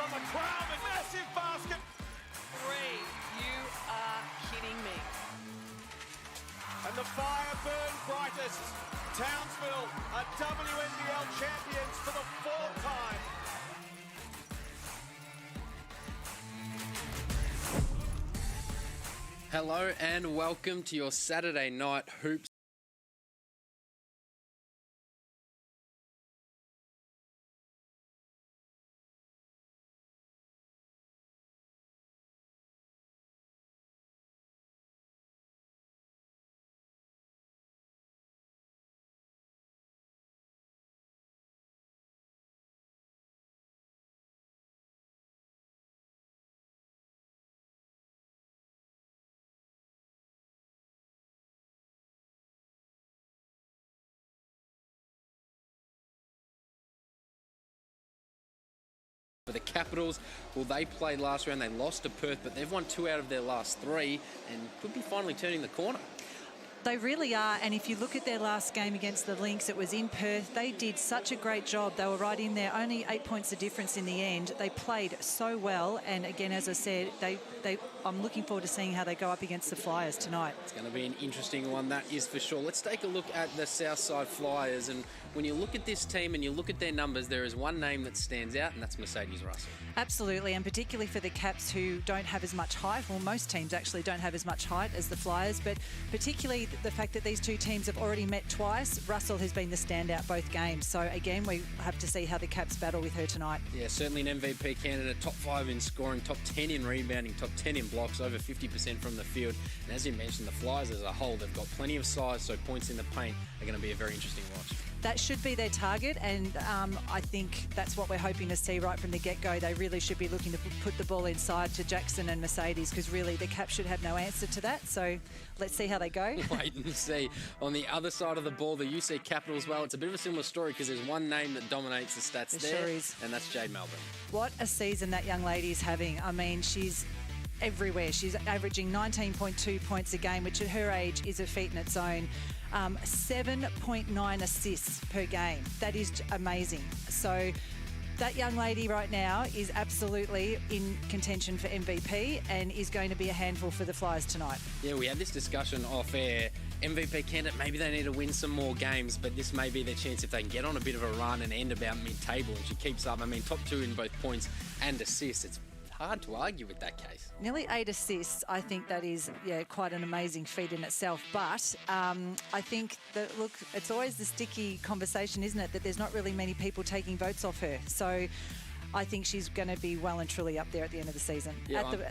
on the crown, a massive basket. 3, you are kidding me. And the fire burned brightest. Townsville are WNBL champions for the 4th time. Hello and welcome to your Saturday night hoops. For the Capitals, well, they played last round, they lost to Perth, but they've won 2 out of their last 3 and could be finally turning the corner. They really are, and if you look at their last game against the Lynx, it was in Perth. They did such a great job. They were right in there, only 8 points of difference in the end. They played so well, and again, as I said, I'm looking forward to seeing how they go up against the Flyers tonight. It's going to be an interesting one, that is for sure. Let's take a look at the Southside Flyers, and when you look at this team and you look at their numbers, there is one name that stands out, and that's Mercedes Russell. Absolutely, and particularly for the Caps who don't have as much height. Well, most teams actually don't have as much height as the Flyers, but particularly the fact that these two teams have already met twice. Russell has been the standout both games. So again, we have to see how the Caps battle with her tonight. Yeah, certainly an MVP candidate, top 5 in scoring, top 10 in rebounding, top 10 in blocks, over 50% from the field. And as you mentioned, the Flyers as a whole, they've got plenty of size, so points in the paint are going to be a very interesting watch. That should be their target, and I think that's what we're hoping to see right from the get-go. They really should be looking to put the ball inside to Jackson and Mercedes, because really the Caps should have no answer to that. So let's see how they go. Wait and see. On the other side of the ball, the UC Capitals, well, it's a bit of a similar story because there's one name that dominates the stats there, sure is. And that's Jade Melbourne. What a season that young lady is having. I mean, she's everywhere. She's averaging 19.2 points a game, which at her age is a feat in its own. 7.9 assists per game. That is amazing. So that young lady right now is absolutely in contention for MVP and is going to be a handful for the Flyers tonight. Yeah, we had this discussion off air. MVP candidate, maybe they need to win some more games, but this may be their chance if they can get on a bit of a run and end about mid-table, and she keeps up. I mean, top 2 in both points and assists. It's hard to argue with that case. Nearly 8 assists. I think that is, quite an amazing feat in itself. But I think that, look, it's always the sticky conversation, isn't it, that there's not really many people taking votes off her. So I think she's going to be well and truly up there at the end of the season,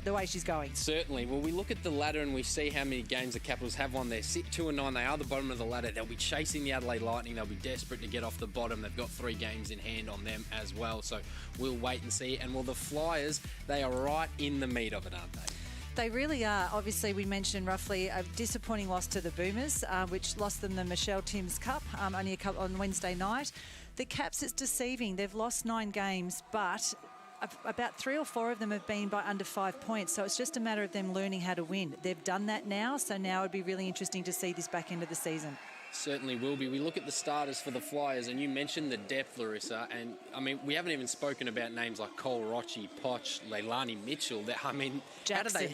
the way she's going. Certainly. Well, we look at the ladder and we see how many games the Capitals have won. They sit 2-9. They are the bottom of the ladder. They'll be chasing the Adelaide Lightning. They'll be desperate to get off the bottom. They've got 3 games in hand on them as well. So we'll wait and see. And well, the Flyers, they are right in the meat of it, aren't they? They really are. Obviously, we mentioned roughly a disappointing loss to the Boomers, which lost them the Michelle Timms Cup only a couple on Wednesday night. The Caps, it's deceiving. They've lost 9 games, but about 3 or 4 of them have been by under 5 points. So it's just a matter of them learning how to win. They've done that now, so now it'd be really interesting to see this back end of the season. Certainly will be. We look at the starters for the Flyers, and you mentioned the depth, Larissa, and I mean, we haven't even spoken about names like Cole Rochi, Poch, Leilani Mitchell. I mean, Jackson.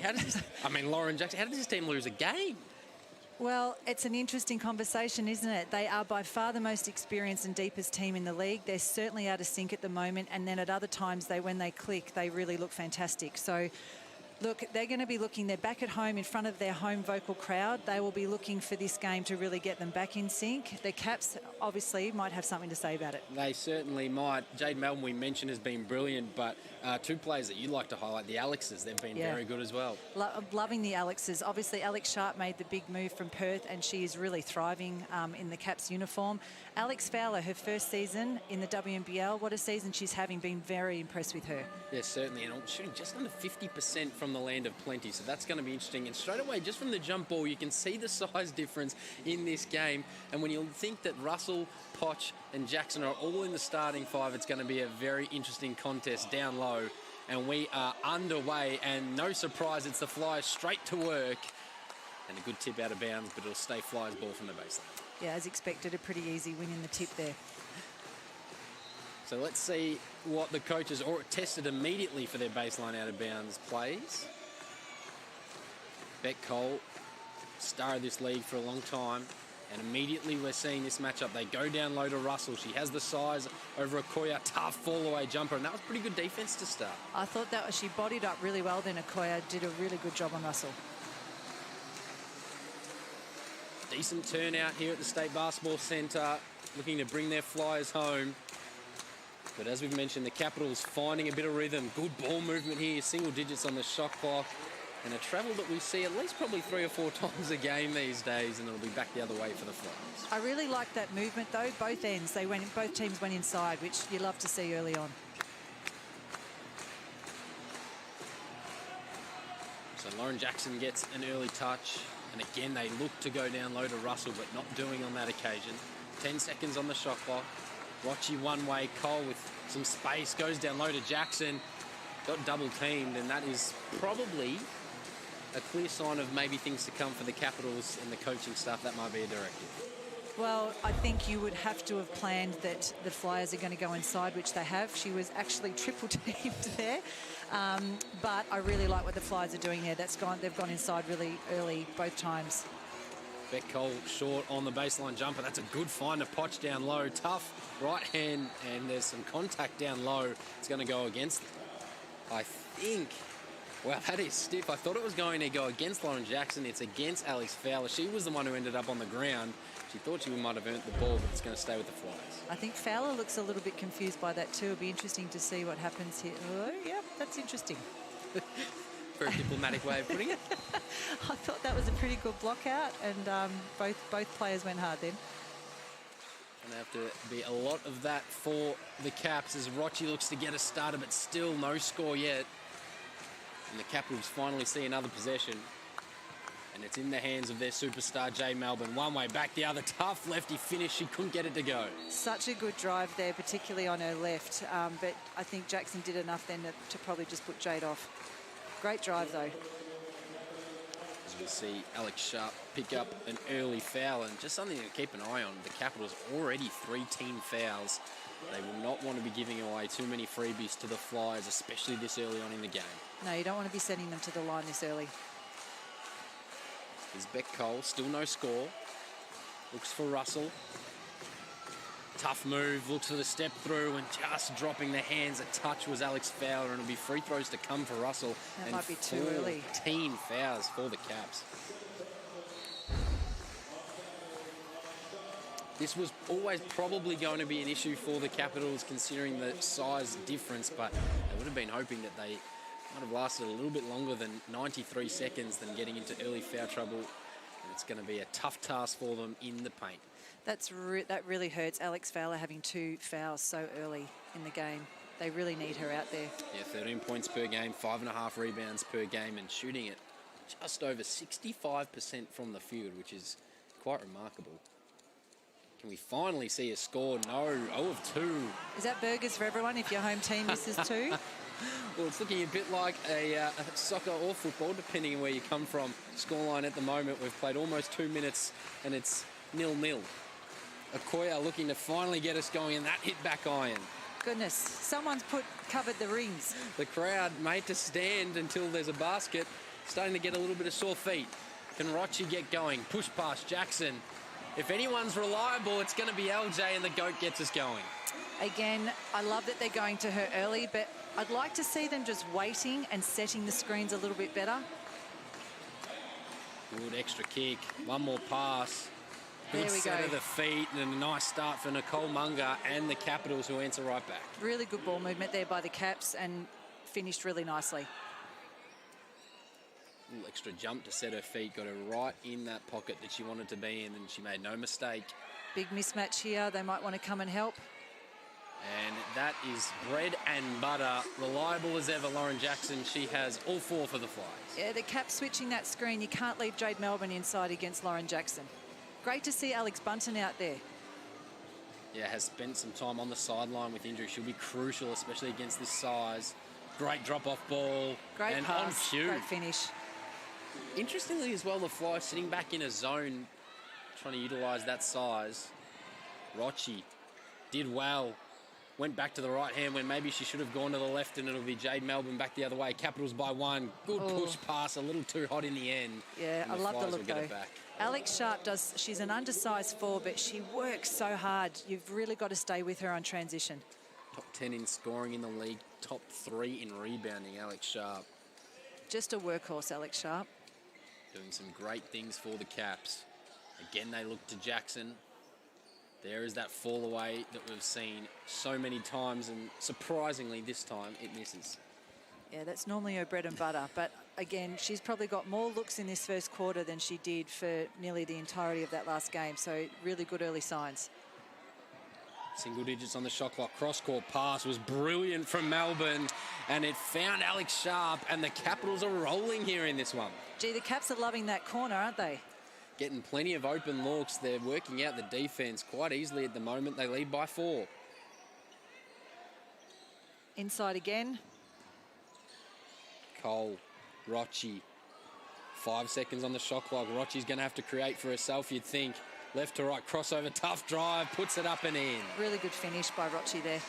Lauren Jackson, how did this team lose a game? Well, it's an interesting conversation, isn't it? They are by far the most experienced and deepest team in the league. They're certainly out of sync at the moment, and then at other times, when they click, they really look fantastic. So, look, they're going to be looking, they're back at home in front of their home vocal crowd. They will be looking for this game to really get them back in sync. The Caps obviously might have something to say about it. They certainly might. Jade Melbourne, we mentioned, has been brilliant, but 2 players that you'd like to highlight, the Alexes, they've been very good as well. Loving the Alexes. Obviously, Alex Sharp made the big move from Perth, and she is really thriving in the Caps uniform. Alex Fowler, her first season in the WNBL, what a season she's having. Been very impressed with her. Yes, certainly, and shooting just under 50% from the land of plenty, so that's going to be interesting. And straight away, just from the jump ball, you can see the size difference in this game. And when you think that Russell, Poch and Jackson are all in the starting 5, it's going to be a very interesting contest down low. And we are underway, and no surprise, it's the Flyers straight to work. And a good tip out of bounds, but it'll stay Flyers ball from the baseline. Yeah, as expected, a pretty easy win in the tip there. So let's see what the coaches tested immediately for their baseline out of bounds plays. Beck Cole, star of this league for a long time, and immediately we're seeing this matchup. They go down low to Russell. She has the size over Okoye, tough fall-away jumper, and that was pretty good defense to start. I thought that was, she bodied up really well then. Okoye did a really good job on Russell. Decent turnout here at the State Basketball Centre, looking to bring their Flyers home. But as we've mentioned, the Capitals finding a bit of rhythm. Good ball movement here, single digits on the shot clock. And a travel that we see at least probably 3 or 4 times a game these days, and it'll be back the other way for the Flyers. I really like that movement though, both ends. Both teams went inside, which you love to see early on. So Lauren Jackson gets an early touch. And again, they look to go down low to Russell, but not doing on that occasion. 10 seconds on the shot clock. Rochi one way, Cole with some space, goes down low to Jackson. Got double teamed, and that is probably a clear sign of maybe things to come for the Capitals and the coaching staff. That might be a directive. Well, I think you would have to have planned that the Flyers are going to go inside, which they have. She was actually triple teamed there. But I really like what the Flyers are doing there. They've gone inside really early both times. Beck Cole short on the baseline jumper. That's a good find to Potch down low. Tough right hand, and there's some contact down low. It's going to go against them. I think, well, that is stiff. I thought it was going to go against Lauren Jackson. It's against Alex Fowler. She was the one who ended up on the ground. She thought she might have earned the ball, but it's going to stay with the Flyers. I think Fowler looks a little bit confused by that too. It'll be interesting to see what happens here. Oh, yeah, that's interesting. Very diplomatic way of putting it. I thought that was a pretty good block out, and both players went hard then. Going to have to be a lot of that for the Caps as Rochi looks to get a starter, but still no score yet. And the Capitals finally see another possession. And it's in the hands of their superstar, Jay Melbourne. One way, back the other. Tough lefty finish. She couldn't get it to go. Such a good drive there, particularly on her left. But I think Jackson did enough then to probably just put Jade off. Great drive, though. As we see Alex Sharp pick up an early foul, and just something to keep an eye on. The Capitals already 3 team fouls. They will not want to be giving away too many freebies to the Flyers, especially this early on in the game. No, you don't want to be sending them to the line this early. Is Beck Cole, still no score. Looks for Russell. Tough move, looks for the step through, and just dropping the hands a touch was Alex Fowler, and it'll be free throws to come for Russell. That might be too early. 14 fouls for the Caps. This was always probably going to be an issue for the Capitals considering the size difference, but they would have been hoping that they might have lasted a little bit longer than 93 seconds than getting into early foul trouble. And it's going to be a tough task for them in the paint. That really hurts, Alex Fowler having 2 fouls so early in the game. They really need her out there. Yeah, 13 points per game, 5.5 rebounds per game, and shooting it just over 65% from the field, which is quite remarkable. Can we finally see a score? No, 0 of 2. Is that burgers for everyone if your home team misses 2? Well, it's looking a bit like a soccer or football, depending on where you come from. Scoreline at the moment, we've played almost 2 minutes, and it's 0-0. Okoye looking to finally get us going, and that hit back iron. Goodness, someone's covered the rings. The crowd made to stand until there's a basket, starting to get a little bit of sore feet. Can Rochi get going? Push past Jackson. If anyone's reliable, it's going to be LJ, and the GOAT gets us going. Again, I love that they're going to her early, but I'd like to see them just waiting and setting the screens a little bit better. Good extra kick. One more pass. Good There we set go. of the feet, and a nice start for Nicole Munger and the Capitals, who answer right back. Really good ball movement there by the Caps and finished really nicely. Little extra jump to set her feet, got her right in that pocket that she wanted to be in, and she made no mistake. Big mismatch here. They might want to come and help. And that is bread and butter. Reliable as ever, Lauren Jackson. She has all 4 for the Flyers. Yeah, the Caps switching that screen. You can't leave Jade Melbourne inside against Lauren Jackson. Great to see Alex Bunton out there. Yeah, has spent some time on the sideline with injury. She'll be crucial, especially against this size. Great drop-off ball. Great and pass, on cue. great finish. Interestingly as well, the Flyers sitting back in a zone, trying to utilise that size. Rochi did well. went back to the right hand when maybe she should have gone to the left, and it'll be Jade Melbourne back the other way. Capitals by 1. Good push pass, a little too hot in the end. Yeah, I love the look though. Alex Sharp she's an undersized 4, but she works so hard. You've really got to stay with her on transition. Top 10 in scoring in the league, top 3 in rebounding, Alex Sharp. Just a workhorse, Alex Sharp. Doing some great things for the Caps. Again, they look to Jackson. There is that fall away that we've seen so many times, and surprisingly this time it misses. Yeah, that's normally her bread and butter, but again, she's probably got more looks in this first quarter than she did for nearly the entirety of that last game, so really good early signs. Single digits on the shot clock. Cross-court pass was brilliant from Melbourne, and it found Alex Sharp, and the Capitals are rolling here in this one. Gee, the Caps are loving that corner, aren't they? Getting plenty of open looks. They're working out the defense quite easily at the moment. They lead by 4. Inside again. Cole, Rochi. 5 seconds on the shot clock. Rochi's going to have to create for herself, you'd think. Left to right, crossover, tough drive, puts it up and in. Really good finish by Rochi there.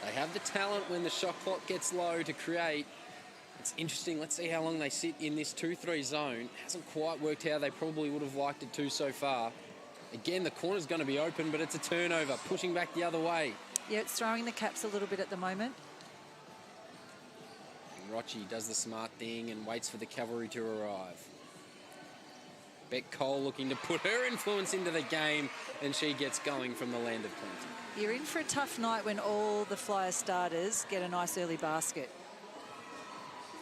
They have the talent when the shot clock gets low to create. It's interesting. Let's see how long they sit in this 2-3 zone. Hasn't quite worked how they probably would have liked it to so far. Again, the corner's going to be open, but it's a turnover, pushing back the other way. Yeah, it's throwing the Caps a little bit at the moment. And Rochi does the smart thing and waits for the cavalry to arrive. Beck Cole looking to put her influence into the game, and she gets going from the land of plenty. You're in for a tough night when all the Flyers starters get a nice early basket.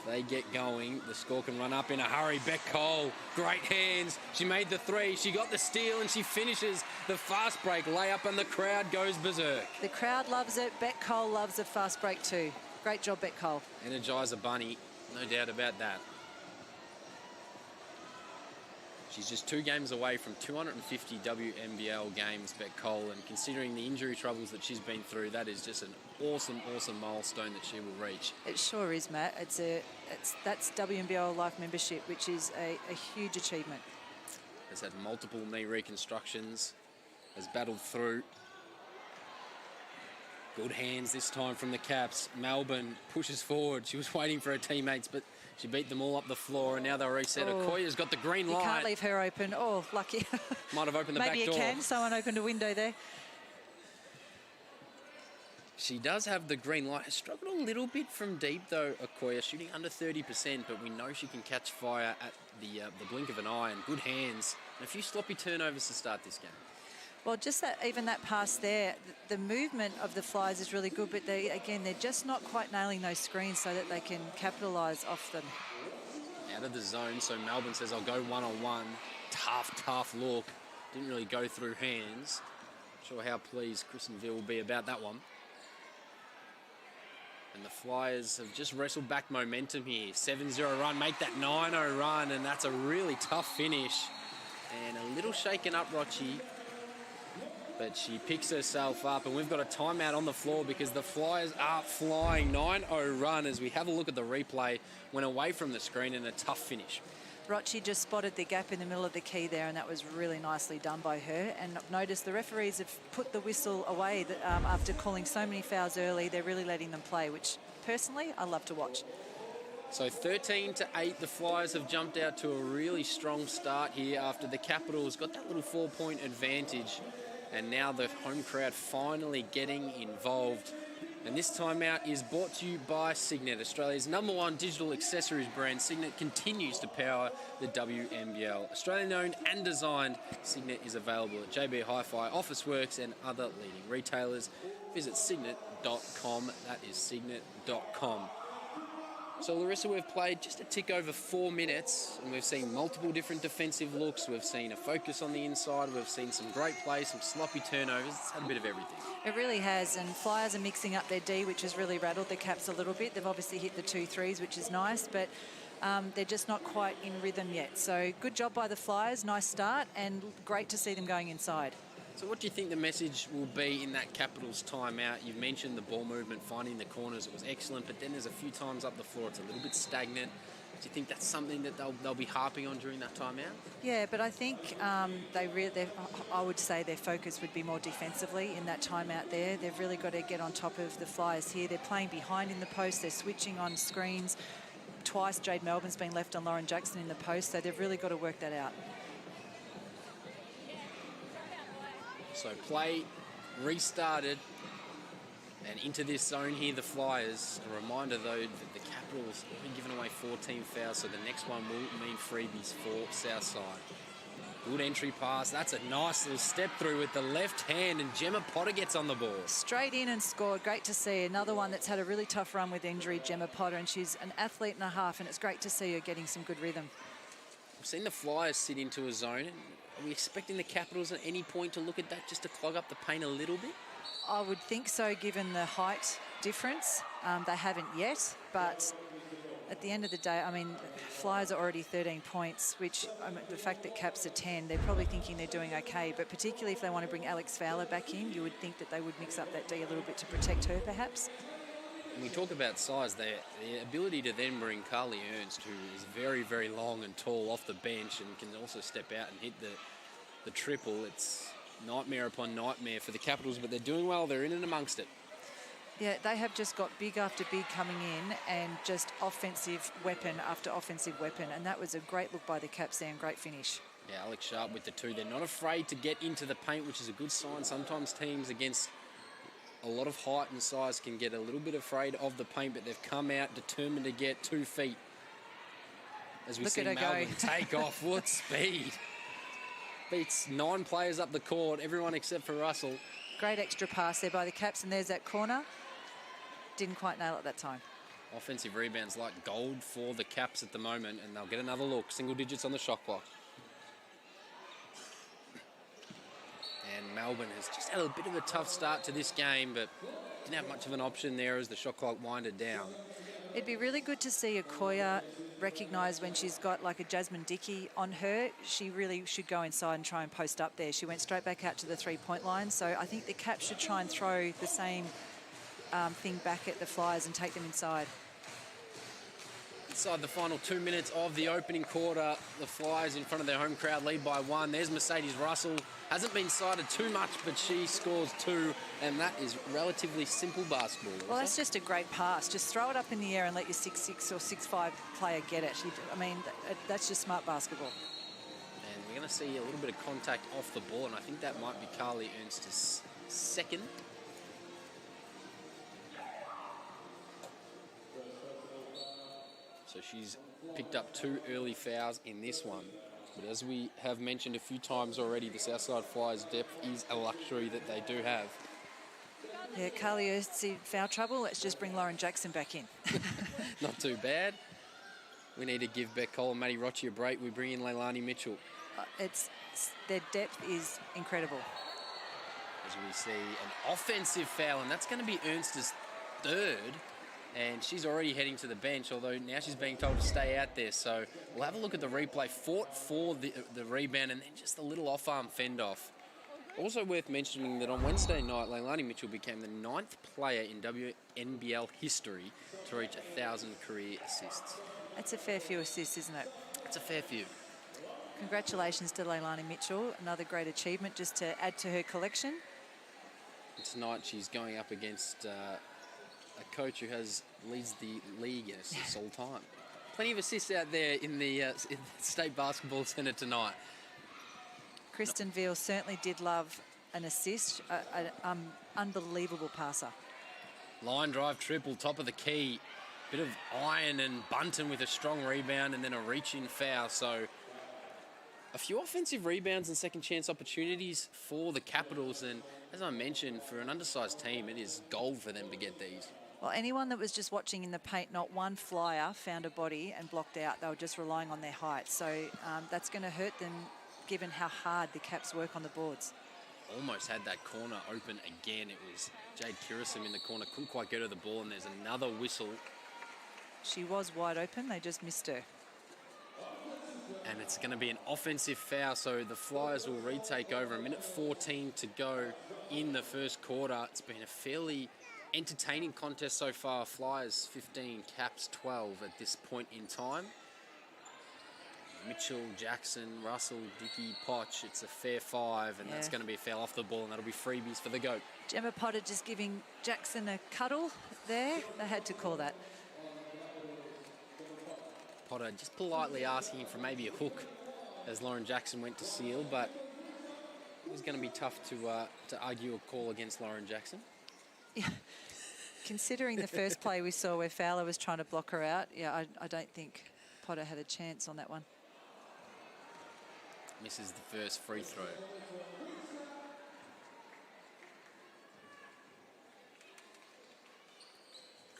They get going, the score can run up in a hurry. Beck Cole, great hands. She made the 3, she got the steal, and she finishes the fast break layup, and the crowd goes berserk. The crowd loves it. Beck Cole loves a fast break too. Great job, Beck Cole. Energizer Bunny, no doubt about that. She's just 2 games away from 250 WNBL games, Beck Cole, and considering the injury troubles that she's been through, that is just an awesome, awesome milestone that she will reach. It sure is, Matt. That's WNBL Life membership, which is a huge achievement. Has had multiple knee reconstructions, has battled through. Good hands this time from the Caps. Melbourne pushes forward. She was waiting for her teammates, but she beat them all up the floor, and now they'll reset. Okoye's got the green light. You can't leave her open. Oh, lucky. Might have opened the back door. Maybe you can. Someone opened a window there. She does have the green light. Has struggled a little bit from deep, though, Okoye, shooting under 30%, but we know she can catch fire at the blink of an eye, and good hands. And a few sloppy turnovers to start this game. Well, just that pass there, the movement of the Flyers is really good, but they're just not quite nailing those screens so that they can capitalise off them. Out of the zone, so Melbourne says, I'll go one-on-one. Tough look. Didn't really go through hands. Not sure how pleased Kristen Veal will be about that one. And the Flyers have just wrestled back momentum here. 7-0 run, make that 9-0 run, and that's a really tough finish. And a little shaken up, Rochi. But she picks herself up, and we've got a timeout on the floor because the Flyers are flying. 9-0 run as we have a look at the replay. Went away from the screen and a tough finish. Rochi just spotted the gap in the middle of the key there, and that was really nicely done by her. And I've noticed the referees have put the whistle away after calling so many fouls early. They're really letting them play, which personally I love to watch. So 13-8, the Flyers have jumped out to a really strong start here after the Capitals got that little 4-point advantage. And now the home crowd finally getting involved. And this timeout is brought to you by Cygnett, Australia's #1 digital accessories brand. Cygnett continues to power the WNBL. Australian owned and designed, Cygnett is available at JB Hi-Fi, Officeworks and other leading retailers. Visit cygnett.com, that is cygnett.com. So Larissa, we've played just a tick over 4 minutes, and we've seen multiple different defensive looks. We've seen a focus on the inside. We've seen some great plays, some sloppy turnovers. It's had a bit of everything. It really has, and Flyers are mixing up their D, which has really rattled the Caps a little bit. They've obviously hit the 2 threes, which is nice, but they're just not quite in rhythm yet. So good job by the Flyers, nice start, and great to see them going inside. So what do you think the message will be in that Capitals timeout? You've mentioned the ball movement, finding the corners. It was excellent, but then there's a few times up the floor it's a little bit stagnant. Do you think that's something that they'll be harping on during that timeout? Yeah, but I think I would say their focus would be more defensively in that timeout there. They've really got to get on top of the Flyers here. They're playing behind in the post. They're switching on screens. Twice Jade Melbourne's been left on Lauren Jackson in the post, so they've really got to work that out. So play restarted. And into this zone here, the Flyers. A reminder, though, that the Capitals have been giving away 14 fouls, so the next one will mean freebies for Southside. Good entry pass. That's a nice little step through with the left hand, and Gemma Potter gets on the ball. Straight in and scored. Great to see. Another one that's had a really tough run with injury, Gemma Potter, and she's an athlete and a half, and it's great to see her getting some good rhythm. We've seen the Flyers sit into a zone. Are we expecting the Capitals at any point to look at that just to clog up the paint a little bit? I would think so, given the height difference. They haven't yet, but at the end of the day, I mean, Flyers are already 13 points, which the fact that Caps are 10, they're probably thinking they're doing okay, but particularly if they want to bring Alex Fowler back in, you would think that they would mix up that D a little bit to protect her, perhaps. When we talk about size, the ability to then bring Carly Ernst, who is very, very long and tall, off the bench and can also step out and hit the triple, it's nightmare upon nightmare for the Capitals, but they're doing well. They're in and amongst it. Yeah, they have just got big after big coming in and just offensive weapon after offensive weapon, and that was a great look by the Caps there and great finish. Yeah, Alex Sharp with the two. They're not afraid to get into the paint, which is a good sign. Sometimes teams against a lot of height and size can get a little bit afraid of the paint, but they've come out determined to get 2 feet. As we see Melbourne take off. What speed. Beats 9 players up the court, everyone except for Russell. Great extra pass there by the Caps, and there's that corner. Didn't quite nail it that time. Offensive rebounds like gold for the Caps at the moment, and they'll get another look. Single digits on the shot clock. And Melbourne has just had a bit of a tough start to this game, but didn't have much of an option there as the shot clock winded down. It'd be really good to see Okoye recognise when she's got like a Jasmine Dickey on her. She really should go inside and try and post up there. She went straight back out to the three-point line. So I think the Caps should try and throw the same thing back at the Flyers and take them inside. Inside the final 2 minutes of the opening quarter, the Flyers in front of their home crowd lead by 1. There's Mercedes Russell. Hasn't been cited too much, but she scores 2, and that is relatively simple basketball. Well, that's just a great pass. Just throw it up in the air and let your 6'6" or 6'5" player get it. I mean, that's just smart basketball. And we're going to see a little bit of contact off the ball, and I think that might be Carly Ernst's second. So she's picked up 2 early fouls in this one. But as we have mentioned a few times already, the Southside Flyers' depth is a luxury that they do have. Yeah, Carly Ernst's in foul trouble. Let's just bring Lauren Jackson back in. Not too bad. We need to give Beck Cole and Maddie Rochi a break. We bring in Leilani Mitchell. Their depth is incredible. As we see an offensive foul, and that's going to be Ernst's third. And she's already heading to the bench, although now she's being told to stay out there. So we'll have a look at the replay. Fought for the rebound and then just a little off-arm fend-off. Also worth mentioning that on Wednesday night, Leilani Mitchell became the 9th player in WNBL history to reach 1,000 career assists. That's a fair few assists, isn't it? It's a fair few. Congratulations to Leilani Mitchell. Another great achievement just to add to her collection. And tonight she's going up against a coach who leads the league in assists all time. Plenty of assists out there in the State Basketball Centre tonight. Kristen Veal certainly did love an assist, an unbelievable passer. Line drive triple, top of the key. Bit of iron and Bunton with a strong rebound and then a reach-in foul. So a few offensive rebounds and second chance opportunities for the Capitals. And as I mentioned, for an undersized team, it is gold for them to get these. Well, anyone that was just watching in the paint, not one flyer found a body and blocked out. They were just relying on their height. So that's going to hurt them given how hard the Caps work on the boards. Almost had that corner open again. It was Jade Kirisum in the corner. Couldn't quite go to the ball, and there's another whistle. She was wide open. They just missed her. And it's going to be an offensive foul, so the Flyers will retake over. 1:14 to go in the first quarter. It's been a fairly entertaining contest so far. Flyers 15, Caps 12 at this point in time. Mitchell, Jackson, Russell, Dickey, Poch. It's a fair 5, and that's going to be a foul off the ball, and that'll be freebies for the GOAT. Gemma Potter just giving Jackson a cuddle there. They had to call that. Potter just politely asking him for maybe a hook as Lauren Jackson went to seal, but it was going to be tough to argue a call against Lauren Jackson. Yeah. Considering the first play we saw where Fowler was trying to block her out, yeah, I don't think Potter had a chance on that one. Misses the first free throw.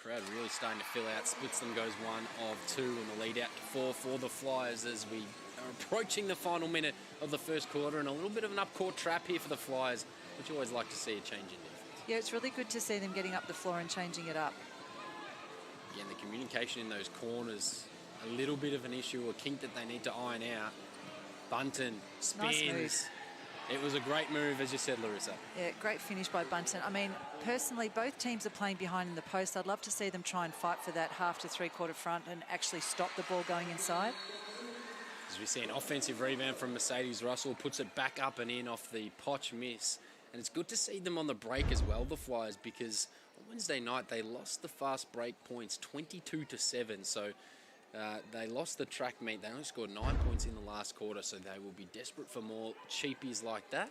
Crowd really starting to fill out. Splits them, goes 1 of 2, and the lead out to 4 for the Flyers as we are approaching the final minute of the first quarter, and a little bit of an up-court trap here for the Flyers, which you always like to see a change in defense. Yeah, it's really good to see them getting up the floor and changing it up. Again, the communication in those corners, a little bit of an issue, a kink that they need to iron out. Bunton spins. Nice move. It was a great move, as you said, Larissa. Yeah, great finish by Bunton. I mean, personally, both teams are playing behind in the post. I'd love to see them try and fight for that half to three-quarter front and actually stop the ball going inside. As we see an offensive rebound from Mercedes Russell, puts it back up and in off the Poch miss. And it's good to see them on the break as well, the Flyers, because on Wednesday night they lost the fast break points 22-7. So they lost the track meet. They only scored 9 points in the last quarter, so they will be desperate for more cheapies like that.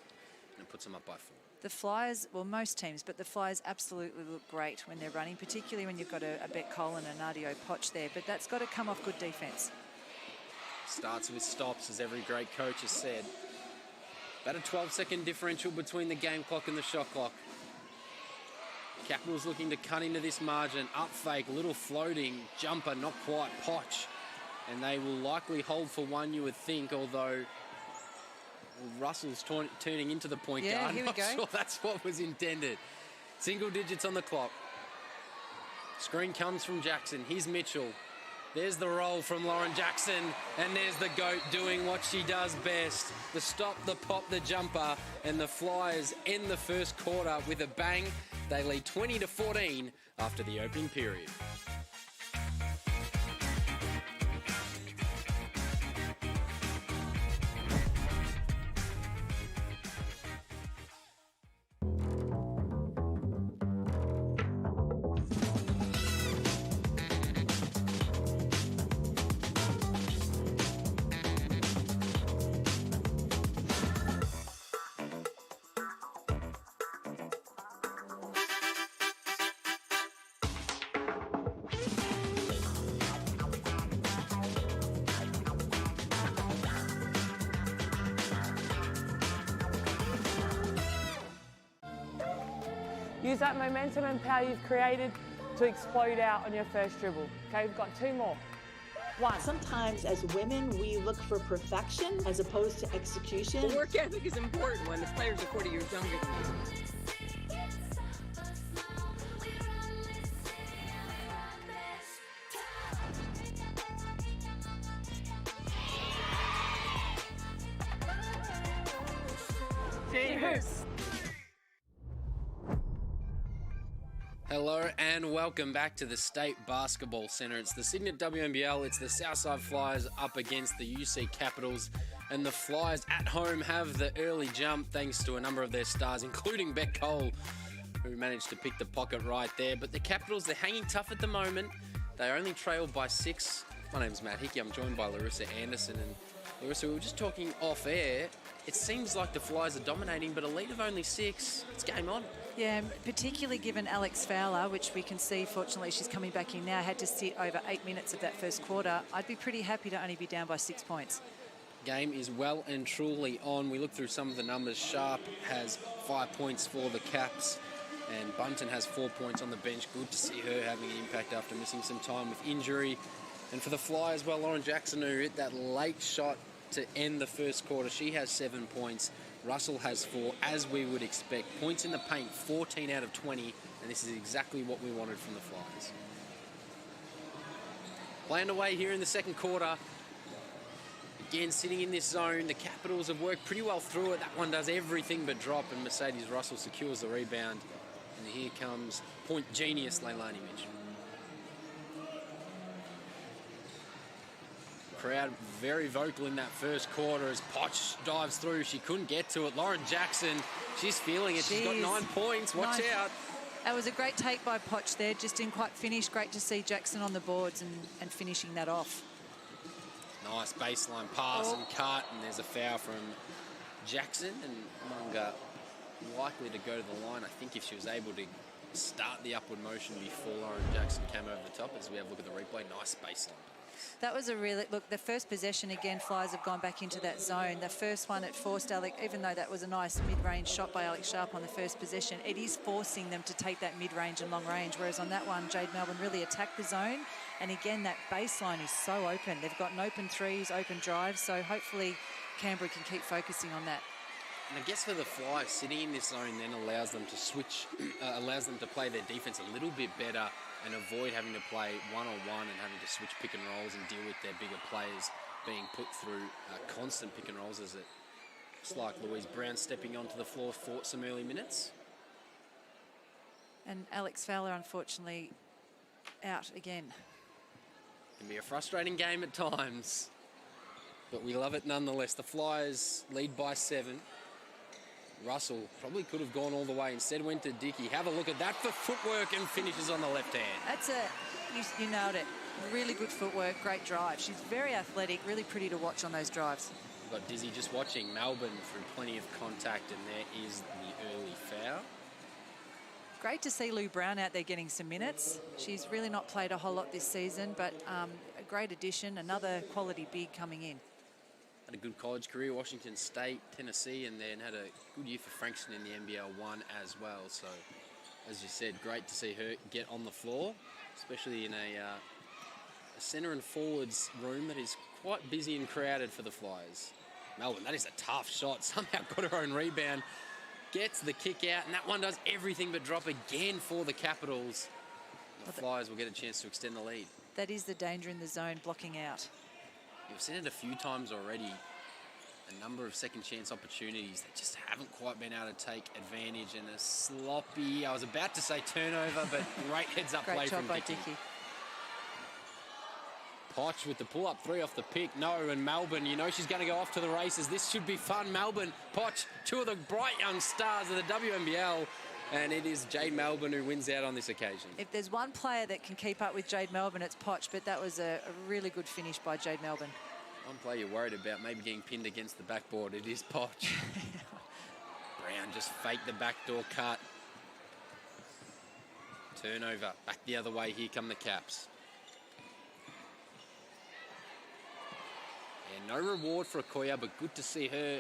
And it puts them up by 4. The Flyers, well, most teams, but the Flyers absolutely look great when they're running, particularly when you've got a Bet Cole and a Nadio Poch there. But that's got to come off good defence. Starts with stops, as every great coach has said. About a 12-second differential between the game clock and the shot clock. Capitals looking to cut into this margin. Up fake, little floating, jumper, not quite, Poch. And they will likely hold for one, you would think, although Russell's turning into the point guard. Here we Not go. sure that's what was intended. Single digits on the clock. Screen comes from Jackson. Here's Mitchell. There's the roll from Lauren Jackson, and there's the GOAT doing what she does best. The stop, the pop, the jumper, and the Flyers end the first quarter with a bang. They lead 20-14 after the opening period. Use that momentum and power you've created to explode out on your first dribble. Okay, we've got 2 more. 1. Sometimes as women, we look for perfection as opposed to execution. The work ethic is important when the players are 40 years younger than you. Cheers. Hello and welcome back to the State Basketball Centre. It's the Cygnett WNBL, it's the Southside Flyers up against the UC Capitals, and the Flyers at home have the early jump thanks to a number of their stars, including Bet Cole, who managed to pick the pocket right there. But the Capitals, they're hanging tough at the moment. They only trail by 6. My name's Matt Hickey, I'm joined by Larissa Anderson, and Larissa, we were just talking off air. It seems like the Flyers are dominating, but a lead of only 6, it's game on. Yeah, particularly given Alex Fowler, which we can see, fortunately, she's coming back in now, had to sit over 8 minutes of that first quarter. I'd be pretty happy to only be down by 6 points. Game is well and truly on. We look through some of the numbers. Sharp has 5 points for the Caps, and Bunton has 4 points on the bench. Good to see her having an impact after missing some time with injury. And for the Flyers, well, Lauren Jackson, who hit that late shot to end the first quarter, she has 7 points. Russell has 4, as we would expect. Points in the paint, 14 out of 20, and this is exactly what we wanted from the Flyers. Playing away here in the second quarter. Again, sitting in this zone, the Capitals have worked pretty well through it. That one does everything but drop, and Mercedes Russell secures the rebound. And here comes point genius Leilani Mitchell. crowd very vocal in that first quarter as Potch dives through. She couldn't get to it. Lauren Jackson, she's feeling it. She's got 9 points. Watch out. That was a great take by Potch there. Just didn't quite finish. Great to see Jackson on the boards and finishing that off. Nice baseline pass and cut, and there's a foul from Jackson, and Munga likely to go to the line. I think if she was able to start the upward motion before Lauren Jackson came over the top, as we have a look at the replay. Nice baseline. That was a really, look, the first possession again, Flyers have gone back into that zone. The first one, it forced Alex, even though that was a nice mid-range shot by Alex Sharp on the first possession, it is forcing them to take that mid-range and long range, whereas on that one, Jade Melbourne really attacked the zone. And again, that baseline is so open. They've got an open threes, open drives, so hopefully Canberra can keep focusing on that. And I guess for the Flyers, sitting in this zone then allows them to switch, allows them to play their defense a little bit better and avoid having to play one-on-one and having to switch pick and rolls and deal with their bigger players being put through constant pick and rolls, as it looks like Louise Brown stepping onto the floor for some early minutes. And Alex Fowler, unfortunately, out again. Can be a frustrating game at times, but we love it nonetheless. The Flyers lead by 7. Russell probably could have gone all the way. Instead went to Dickey. Have a look at that for footwork and finishes on the left hand. That's you nailed it. Really good footwork, great drive. She's very athletic, really pretty to watch on those drives. We've got Dizzy just watching. Melbourne through plenty of contact, and there is the early foul. Great to see Lou Brown out there getting some minutes. She's really not played a whole lot this season, but a great addition, another quality big coming in. Had a good college career, Washington State, Tennessee, and then had a good year for Frankston in the NBL 1 as well. So, as you said, great to see her get on the floor, especially in a centre and forwards room that is quite busy and crowded for the Flyers. Melbourne, that is a tough shot. Somehow got her own rebound, gets the kick out, and that one does everything but drop again for the Capitals. The Flyers will get a chance to extend the lead. That is the danger in the zone, blocking out. You've seen it a few times already. A number of second chance opportunities that just haven't quite been able to take advantage, and a sloppy, I was about to say turnover, but great heads up play from Dickey. Potch with the pull-up 3 off the pick. No, and Melbourne, you know she's going to go off to the races. This should be fun. Melbourne, Potch, 2 of the bright young stars of the WNBL. And it is Jade Melbourne who wins out on this occasion. If there's one player that can keep up with Jade Melbourne, it's Potch, but that was a really good finish by Jade Melbourne. One player you're worried about maybe getting pinned against the backboard, it is Potch. Brown just faked the backdoor cut. Turnover, back the other way, here come the Caps. And no reward for Okoye, but good to see her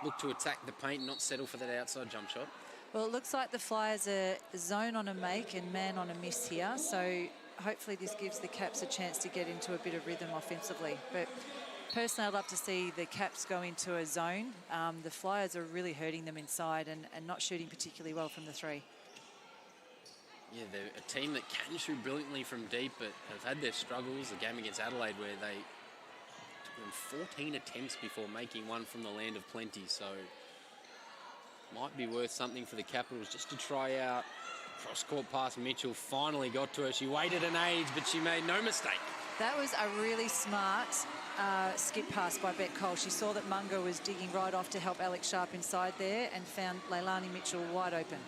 look to attack the paint and not settle for that outside jump shot. Well, it looks like the Flyers are zone on a make and man on a miss here. So hopefully this gives the Caps a chance to get into a bit of rhythm offensively. But personally, I'd love to see the Caps go into a zone. The Flyers are really hurting them inside and not shooting particularly well from the 3. Yeah, they're a team that can shoot brilliantly from deep, but have had their struggles. A game against Adelaide where they took them 14 attempts before making one from the land of plenty. So might be worth something for the Capitals just to try out. Cross-court pass, Mitchell finally got to her. She waited an age, but she made no mistake. That was a really smart skip pass by Bet Cole. She saw that Mungo was digging right off to help Alex Sharp inside there and found Leilani Mitchell wide open.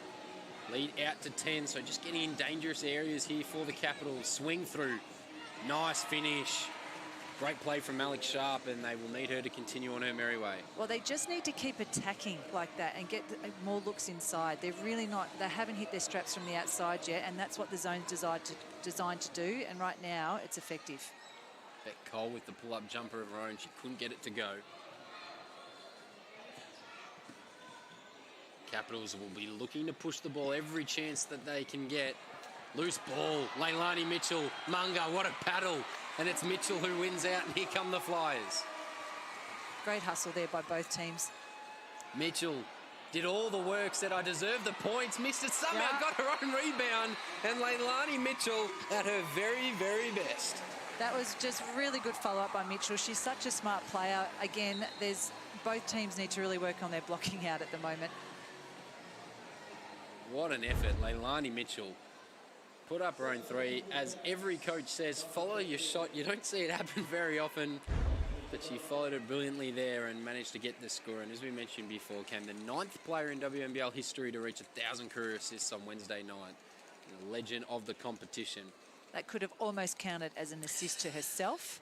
Lead out to 10, so just getting in dangerous areas here for the Capitals. Swing through. Nice finish. Great play from Alex Sharp, and they will need her to continue on her merry way. Well, they just need to keep attacking like that and get more looks inside. They're really not, they haven't hit their straps from the outside yet, and that's what the zone's designed to do, and right now it's effective. Bet Cole with the pull-up jumper of her own. She couldn't get it to go. Capitals will be looking to push the ball every chance that they can get. Loose ball, Leilani Mitchell, Munga, what a paddle. And it's Mitchell who wins out, and here come the Flyers. Great hustle there by both teams. Mitchell did all the work, said, I deserve the points, missed it somehow, got her own rebound, and Leilani Mitchell at her very, very best. That was just really good follow-up by Mitchell. She's such a smart player. Again, both teams need to really work on their blocking out at the moment. What an effort, Leilani Mitchell. Put up her own 3. As every coach says, follow your shot. You don't see it happen very often. but she followed it brilliantly there and managed to get the score. And as we mentioned before, came the 9th player in WNBL history to reach 1,000 career assists on Wednesday night. And a legend of the competition. That could have almost counted as an assist to herself,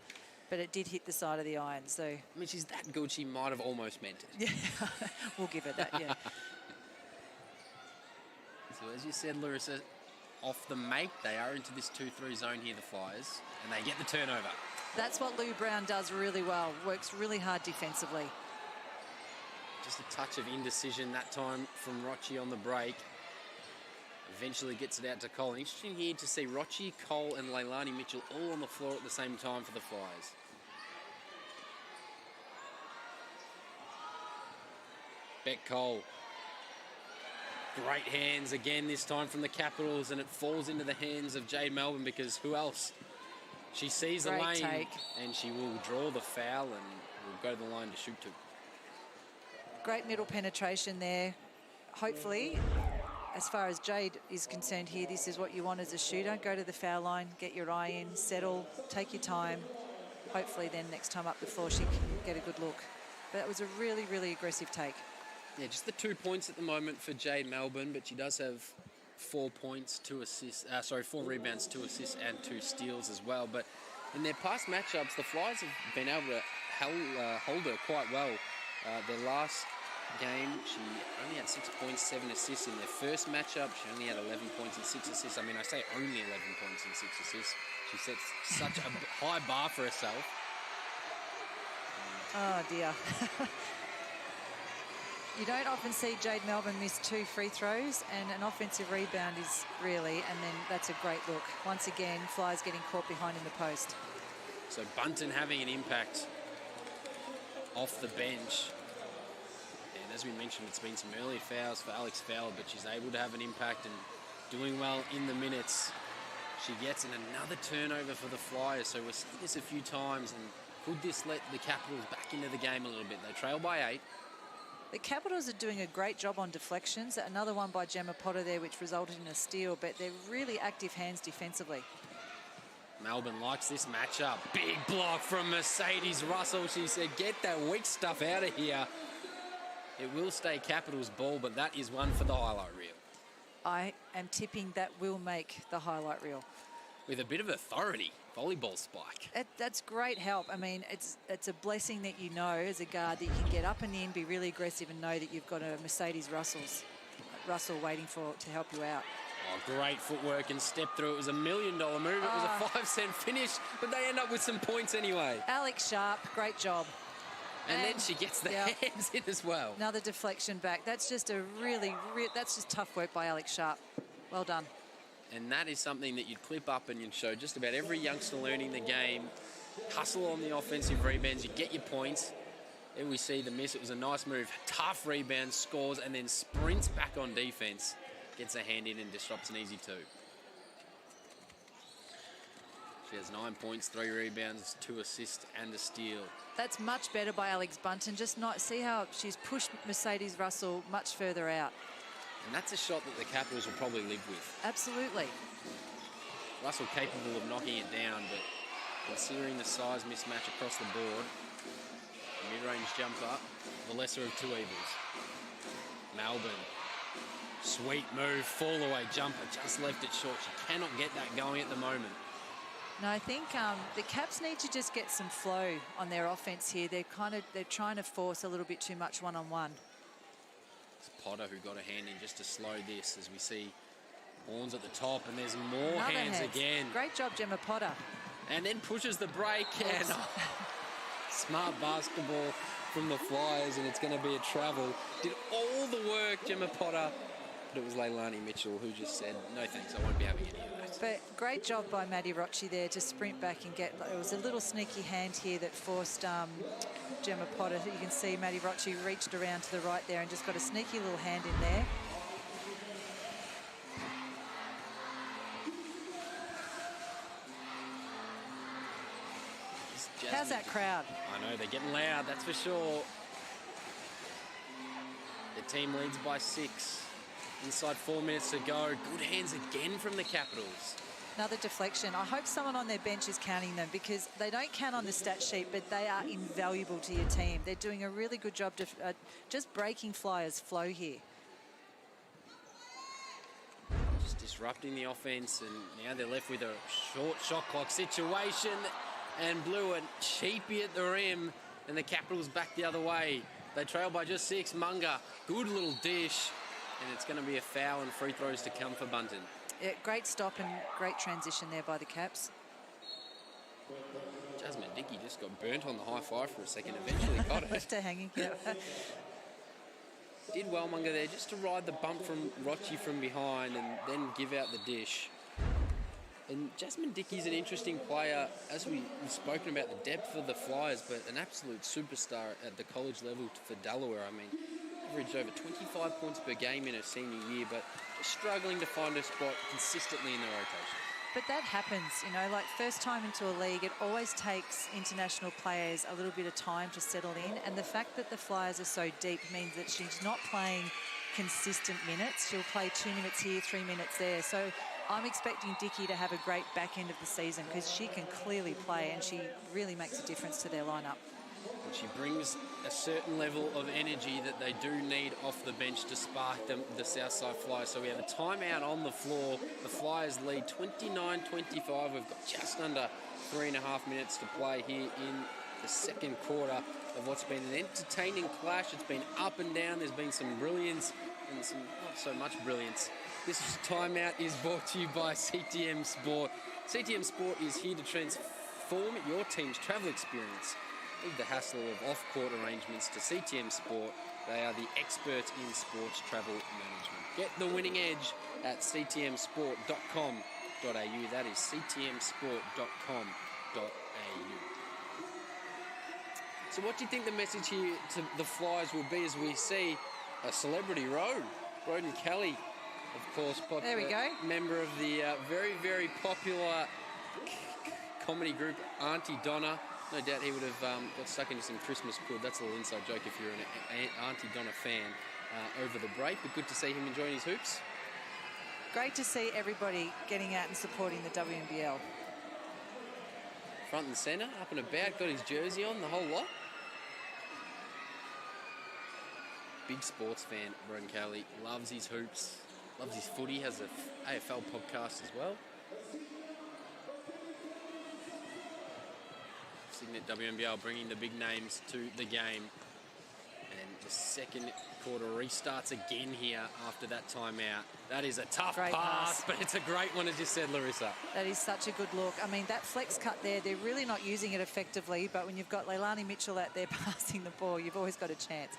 but it did hit the side of the iron. So I mean, she's that good, she might have almost meant it. yeah, we'll give it that, yeah. So as you said, Larissa, off the make, they are into this 2-3 zone here, the Flyers, and they get the turnover. That's what Lou Brown does really well, works really hard defensively. Just a touch of indecision that time from Rochi on the break. Eventually gets it out to Cole. Interesting here to see Rochi, Cole and Leilani Mitchell all on the floor at the same time for the Flyers. Beck Cole. Great hands again this time from the Capitals, and it falls into the hands of Jade Melbourne because who else? She sees the lane take. And she will draw the foul and will go to the line to shoot to. Great middle penetration there. Hopefully, as far as Jade is concerned here, this is what you want as a shooter. Go to the foul line, get your eye in, settle, take your time. Hopefully then next time up the floor she can get a good look. But that was a really, really aggressive take. Yeah, just the 2 points at the moment for Jade Melbourne, but she does have 4 points, 2 assists, 4 rebounds, 2 assists and 2 steals as well. But in their past matchups, the Flyers have been able to hold her quite well. Their last game, she only had 6 points, 7 assists. In their first matchup, she only had 11 points and 6 assists. I mean, I say only 11 points and 6 assists. She sets such a high bar for herself. Oh, dear. You don't often see Jade Melbourne miss 2 free throws, and an offensive rebound is really, and then that's a great look. Once again, Flyers getting caught behind in the post. So Bunton having an impact off the bench. And as we mentioned, it's been some early fouls for Alex Fowler, but she's able to have an impact and doing well in the minutes. She gets in another turnover for the Flyers, so we've seen this a few times, and could this let the Capitals back into the game a little bit? They trail by 8. The Capitals are doing a great job on deflections. Another one by Gemma Potter there, which resulted in a steal, but they're really active hands defensively. Melbourne likes this matchup. Big block from Mercedes Russell. She said, get that weak stuff out of here. It will stay Capitals ball, but that is one for the highlight reel. I am tipping that will make the highlight reel. With a bit of authority. Volleyball spike. That's great help. I mean, it's a blessing that you know as a guard that you can get up and in, be really aggressive, and know that you've got a Mercedes Russell waiting to help you out. Oh, great footwork and step through. It was $1 million move. It was a 5-cent finish, but they end up with some points anyway. Alex Sharp, great job. And then she gets the hands in as well. Another deflection back. That's just that's just tough work by Alex Sharp. Well done. And that is something that you'd clip up and you'd show just about every youngster learning the game. Hustle on the offensive rebounds, you get your points. Then we see the miss. It was a nice move. Tough rebound, scores, and then sprints back on defense. Gets a hand in and disrupts an easy 2. She has 9 points, 3 rebounds, 2 assists, and a steal. That's much better by Alex Bunton. See how she's pushed Mercedes Russell much further out. And that's a shot that the Capitals will probably live with. Absolutely. Russell capable of knocking it down, but considering the size mismatch across the board, a mid-range jumper, the lesser of 2 evils. Melbourne, sweet move, fall away jumper, just left it short. She cannot get that going at the moment. No, I think the Caps need to just get some flow on their offense here. They're trying to force a little bit too much one-on-one. Potter who got a hand in just to slow this, as we see Horns at the top, and there's more hands again. Great job, Gemma Potter. And then pushes the break, and smart basketball from the Flyers, and it's going to be a travel. Did all the work, Gemma Potter, but it was Leilani Mitchell who just said, no thanks, I won't be having any of that. But great job by Maddie Rochi there to sprint back and get, it was a little sneaky hand here that forced Gemma Potter. You can see Maddie Rochi reached around to the right there and just got a sneaky little hand in there. How's that crowd? I know, they're getting loud, that's for sure. The team leads by 6. Inside 4 minutes to go. Good hands again from the Capitals. Another deflection. I hope someone on their bench is counting them, because they don't count on the stat sheet, but they are invaluable to your team. They're doing a really good job just breaking Flyers' flow here. Just disrupting the offense, and now they're left with a short shot clock situation, and blew it cheapy at the rim, and the Capitals back the other way. They trail by just 6. Munga, good little dish, and it's going to be a foul and free throws to come for Bunton. Yeah, great stop and great transition there by the Caps. Jasmine Dickey just got burnt on the high five for a second, eventually got it. Left her hanging. Yeah. Did well, Munga, there, just to ride the bump from Rochi from behind and then give out the dish. And Jasmine Dickey's an interesting player, as we've spoken about the depth of the Flyers, but an absolute superstar at the college level for Delaware. I mean, averaged over 25 points per game in her senior year, but just struggling to find her spot consistently in the rotation. But that happens, you know, like first time into a league, it always takes international players a little bit of time to settle in. And the fact that the Flyers are so deep means that she's not playing consistent minutes. She'll play 2 minutes here, 3 minutes there. So I'm expecting Dickey to have a great back end of the season, because she can clearly play and she really makes a difference to their lineup. And she brings a certain level of energy that they do need off the bench to spark them, the Southside Flyers. So we have a timeout on the floor. The Flyers lead 29-25. We've got just under 3.5 minutes to play here in the second quarter of what's been an entertaining clash. It's been up and down. There's been some brilliance and some not so much brilliance. This timeout is brought to you by CTM Sport. CTM Sport is here to transform your team's travel experience. Leave the hassle of off-court arrangements to CTM Sport. They are the experts in sports travel management. Get the winning edge at ctmsport.com.au. That is ctmsport.com.au. So what do you think the message here to the Flyers will be as we see a celebrity row? Broden Kelly, of course, there we go. Member of the very, very popular comedy group Auntie Donna. No doubt he would have got stuck into some Christmas crud. That's a little inside joke if you're an Auntie Donna fan over the break. But good to see him enjoying his hoops. Great to see everybody getting out and supporting the WNBL. Front and centre, up and about, got his jersey on, the whole lot. Big sports fan, Broden Kelly. Loves his hoops, loves his footy, has an AFL podcast as well. Cygnett WNBL bringing the big names to the game. And the second quarter restarts again here after that timeout. That is a tough pass, but it's a great one, as you said, Larissa. That is such a good look. I mean, that flex cut there, they're really not using it effectively, but when you've got Leilani Mitchell out there passing the ball, you've always got a chance.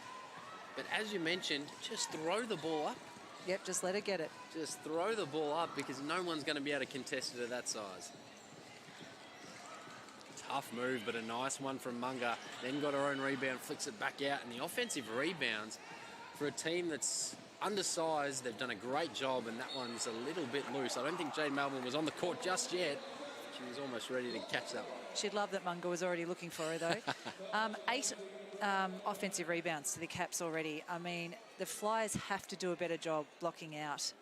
But as you mentioned, just throw the ball up. Yep, just let her get it. Just throw the ball up, because no one's going to be able to contest it at that size. Tough move, but a nice one from Munga. Then got her own rebound, flicks it back out. And the offensive rebounds for a team that's undersized, they've done a great job, and that one's a little bit loose. I don't think Jade Melbourne was on the court just yet. She was almost ready to catch that one. She'd love that Munga was already looking for her, though. 8 offensive rebounds to the Caps already. I mean, the Flyers have to do a better job blocking out,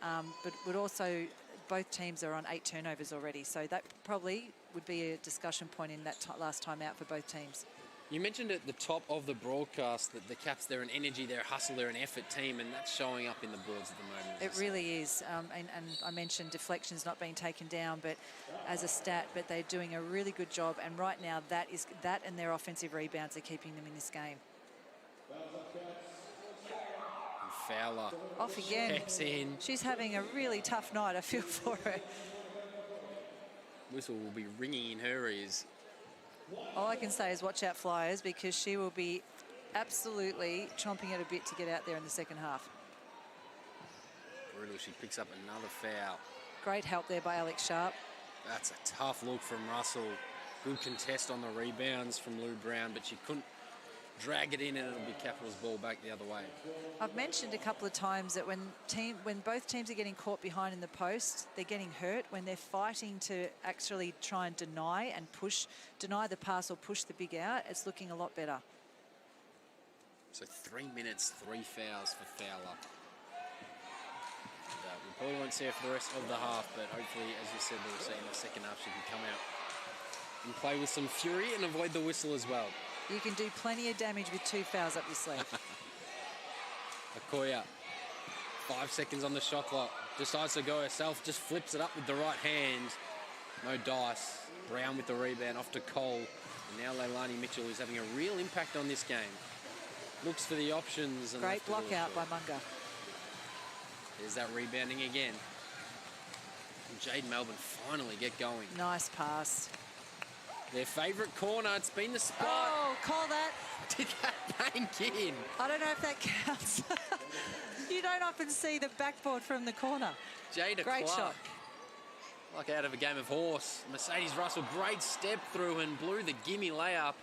but would also, both teams are on 8 turnovers already, so that probably would be a discussion point in that last time out for both teams. You mentioned at the top of the broadcast that the Caps, they're an energy, they're a hustle, they're an effort team, and that's showing up in the boards at the moment. It really is, and I mentioned deflections not being taken down, but as a stat, but they're doing a really good job, and right now that and their offensive rebounds are keeping them in this game. And Fowler off again. checks in. She's having a really tough night, I feel for her. Whistle will be ringing in her ears. All I can say is watch out, Flyers, because she will be absolutely chomping at a bit to get out there in the second half. Brutal, she picks up another foul. Great help there by Alex Sharp. That's a tough look from Russell. Good contest on the rebounds from Lou Brown, but she couldn't drag it in, and it'll be Capitals ball back the other way. I've mentioned a couple of times that when both teams are getting caught behind in the post, they're getting hurt. When they're fighting to actually try and deny the pass or push the big out, it's looking a lot better. So 3 minutes, 3 fouls for Fowler. We probably won't see her for the rest of the half, but hopefully, as you said, we'll see in the second half she can come out and play with some fury and avoid the whistle as well. You can do plenty of damage with 2 fouls up your sleeve. Okoye, 5 seconds on the shot clock. Decides to go herself, just flips it up with the right hand. No dice. Brown with the rebound off to Cole. And now Leilani Mitchell is having a real impact on this game. Looks for the options. And Great block out by Munga. There's that rebounding again. And Jade Melbourne finally get going. Nice pass. Their favourite corner. It's been the spot. Oh, call that. Did that bank in? I don't know if that counts. You don't often see the backboard from the corner. Jada Great Clark. shot. Like out of a game of horse. Mercedes Russell, great step through and blew the gimme layup.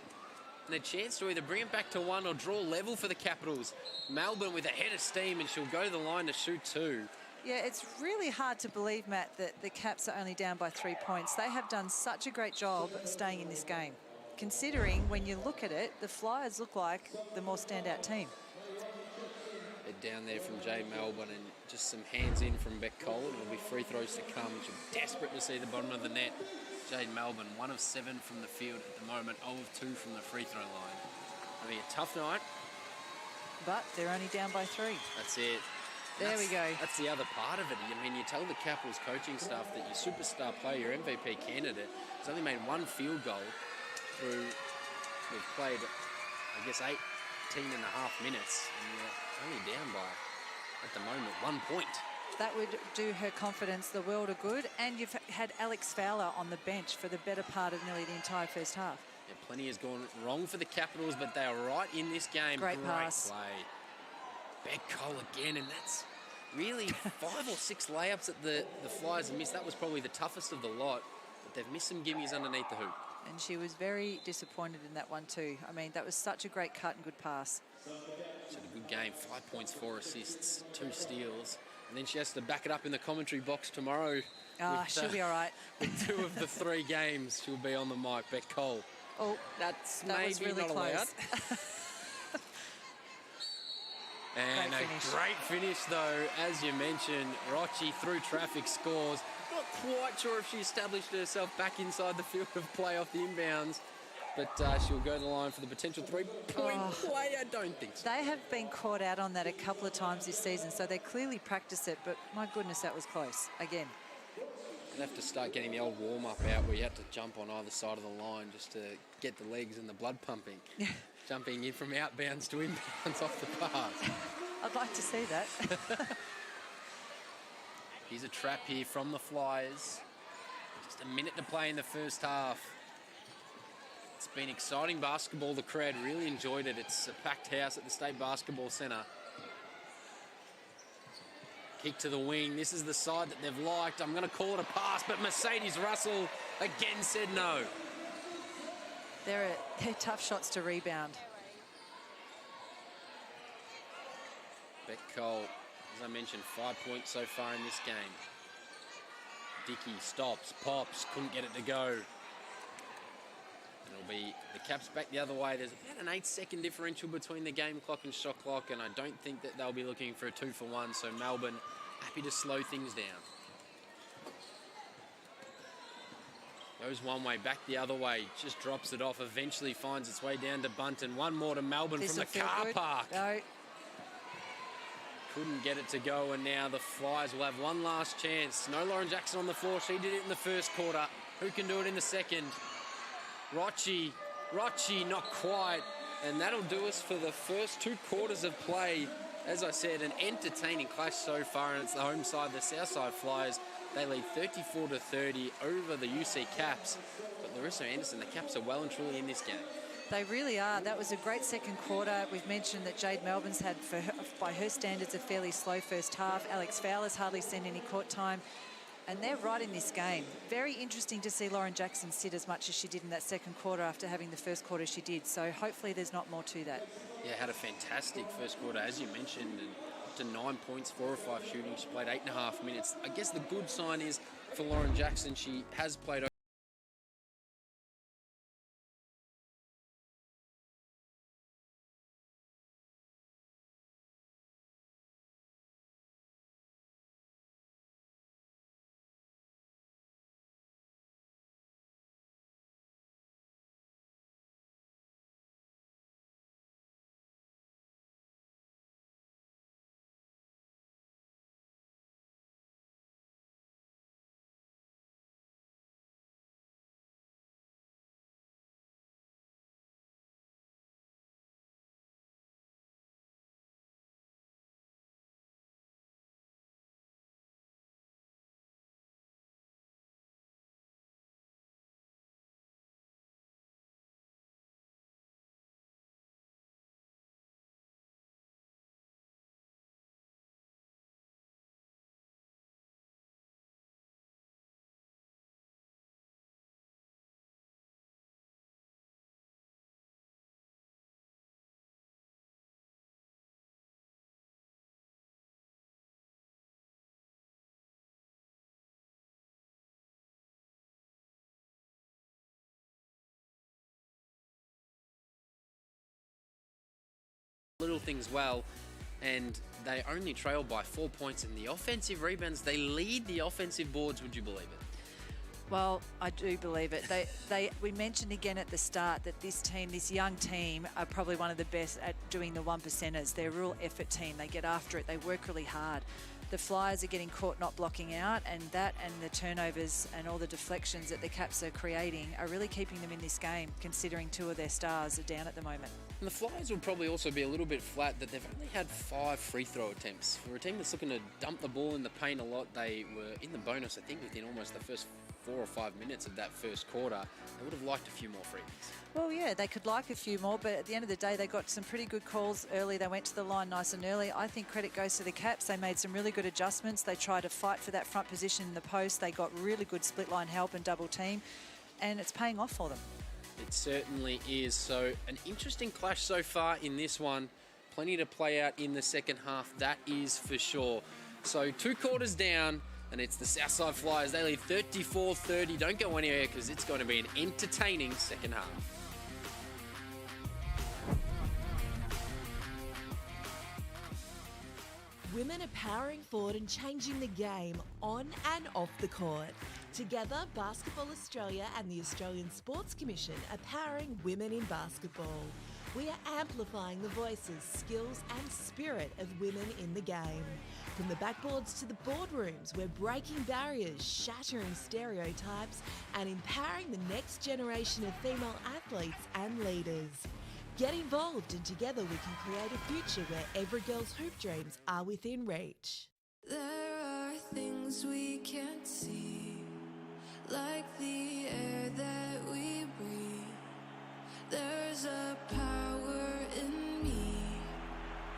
And a chance to either bring it back to 1 or draw level for the Capitals. Melbourne with a head of steam, and she'll go to the line to shoot 2. Yeah, it's really hard to believe, Matt, that the Caps are only down by 3 points. They have done such a great job staying in this game. Considering, when you look at it, the Flyers look like the more standout team. They're down there from Jade Melbourne, and just some hands in from Beck Cole. And it'll be free throws to come. She's desperate to see the bottom of the net. Jade Melbourne, 1 of 7 from the field at the moment, 0 of 2 from the free throw line. It'll be a tough night. But they're only down by 3. That's it. There we go. That's the other part of it. I mean, you tell the Capitals coaching staff that your superstar player, your MVP candidate, has only made 1 field goal through, we've played, I guess, 18 and a half minutes, and you're only down by, at the moment, 1 point. That would do her confidence the world of good. And you've had Alex Fowler on the bench for the better part of nearly the entire first half. Yeah, plenty has gone wrong for the Capitals, but they are right in this game. Great pass. Play. Beck Cole again, and that's really 5 or 6 layups that the Flyers have missed. That was probably the toughest of the lot, but they've missed some gimmies underneath the hoop. And she was very disappointed in that one too. I mean, that was such a great cut and good pass. She had a good game, 5 points, 4 assists, 2 steals. And then she has to back it up in the commentary box tomorrow. She'll be all right. With 2 of the 3 games, she'll be on the mic. Beck Cole. Oh, that maybe was really not close. allowed. And great finish, though, as you mentioned. Rochi through traffic scores. Not quite sure if she established herself back inside the field of play off the inbounds, but she'll go to the line for the potential 3-point play. I don't think so. They have been caught out on that a couple of times this season, so they clearly practice it, but my goodness, that was close again. You'd have to start getting the old warm-up out where you had to jump on either side of the line just to get the legs and the blood pumping. Jumping in from outbounds to inbounds off the pass. I'd like to see that. Here's a trap here from the Flyers. Just a minute to play in the first half. It's been exciting basketball. The crowd really enjoyed it. It's a packed house at the State Basketball Centre. Kick to the wing. This is the side that they've liked. I'm going to call it a pass, but Mercedes Russell again said no. They're tough shots to rebound. Beck Cole, as I mentioned, 5 points so far in this game. Dickey stops, pops, couldn't get it to go. And it'll be the Caps back the other way. There's about an 8-second differential between the game clock and shot clock, and I don't think that they'll be looking for a 2-for-1, so Melbourne happy to slow things down. Goes one way, back the other way, just drops it off, eventually finds its way down to Bunton. One more to Melbourne from the car park. No. Couldn't get it to go, and now the Flyers will have one last chance. No Lauren Jackson on the floor. She did it in the first quarter. Who can do it in the second? Rochi, not quite. And that'll do us for the first 2 quarters of play. As I said, an entertaining clash so far, and it's the home side, the Southside Flyers. They lead 34-30 over the UC Caps. But Larissa Anderson, the Caps are well and truly in this game. They really are. That was a great second quarter. We've mentioned that Jade Melbourne's had, by her standards, a fairly slow first half. Alex Fowler's hardly seen any court time. And they're right in this game. Very interesting to see Lauren Jackson sit as much as she did in that second quarter after having the first quarter she did. So hopefully there's not more to that. Yeah, had a fantastic first quarter, as you mentioned, and up to 9 points, 4 of 5 shooting. She played 8.5 minutes. I guess the good sign is for Lauren Jackson, she has played little things well, and they only trail by 4 points. In the offensive rebounds, they lead the offensive boards. Would you believe it? Well, I do believe it. We mentioned again at the start that this team, this young team, are probably one of the best at doing the 1%ers. They're a real effort team. They get after it. They work really hard. The Flyers are getting caught not blocking out, and that and the turnovers and all the deflections that the Caps are creating are really keeping them in this game, considering two of their stars are down at the moment. And the Flyers will probably also be a little bit flat that they've only had 5 free throw attempts. For a team that's looking to dump the ball in the paint a lot, they were in the bonus, I think, within almost the first 4 or 5 minutes of that first quarter. They would have liked a few more freebies. Well, yeah, they could like a few more, but at the end of the day, they got some pretty good calls early. They went to the line nice and early. I think credit goes to the Caps. They made some really good adjustments. They tried to fight for that front position in the post. They got really good split line help and double team, and it's paying off for them. It certainly is. So an interesting clash so far in this one. Plenty to play out in the second half, that is for sure. So 2 quarters down, and it's the Southside Flyers. They lead 34-30. Don't go anywhere because it's going to be an entertaining second half. Women are powering forward and changing the game on and off the court. Together, Basketball Australia and the Australian Sports Commission are powering women in basketball. We are amplifying the voices, skills and spirit of women in the game. From the backboards to the boardrooms, we're breaking barriers, shattering stereotypes and empowering the next generation of female athletes and leaders. Get involved and together we can create a future where every girl's hoop dreams are within reach. There are things we can't see, like the air that we breathe. There's a power in me,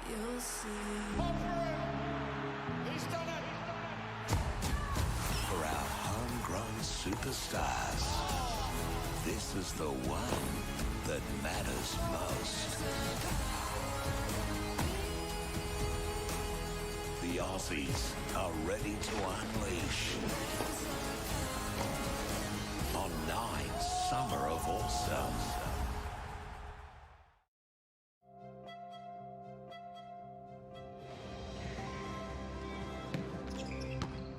you'll see. He's done it! For our homegrown superstars, this is the one that matters most. The Aussies are ready to unleash on 9 Summer of Awesome.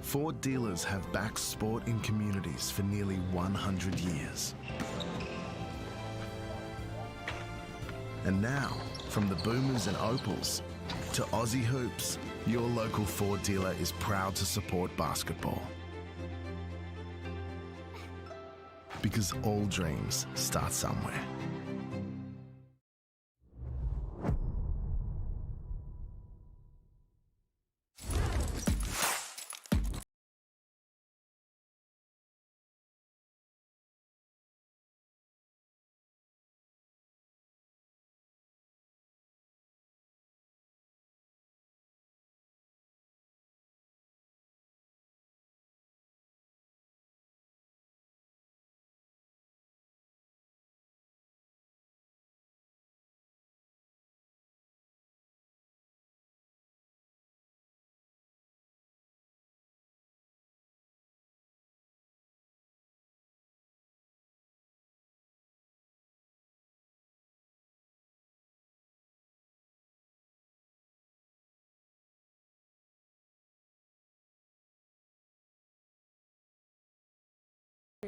Ford dealers have backed sport in communities for nearly 100 years. And now, from the Boomers and Opals to Aussie Hoops, your local Ford dealer is proud to support basketball. Because all dreams start somewhere.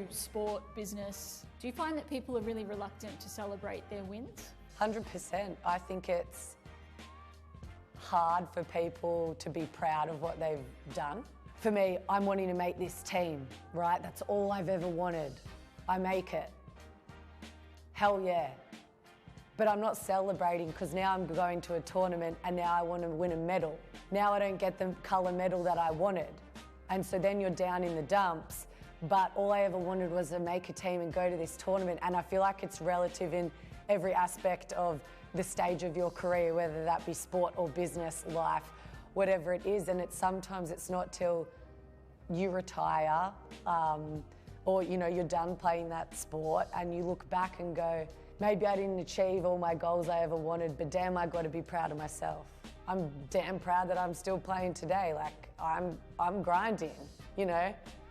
Sport, business, do you find that people are really reluctant to celebrate their wins? 100%. I think it's hard for people to be proud of what they've done. For me, I'm wanting to make this team, right? That's all I've ever wanted. I make it. Hell yeah. But I'm not celebrating because now I'm going to a tournament and now I want to win a medal. Now I don't get the colour medal that I wanted. And so then you're down in the dumps. But all I ever wanted was to make a team and go to this tournament. And I feel like it's relative in every aspect of the stage of your career, whether that be sport or business, life, whatever it is. And sometimes it's not till you retire or you're done playing that sport and you look back and go, maybe I didn't achieve all my goals I ever wanted, but damn, I got to be proud of myself. I'm damn proud that I'm still playing today. Like I'm grinding,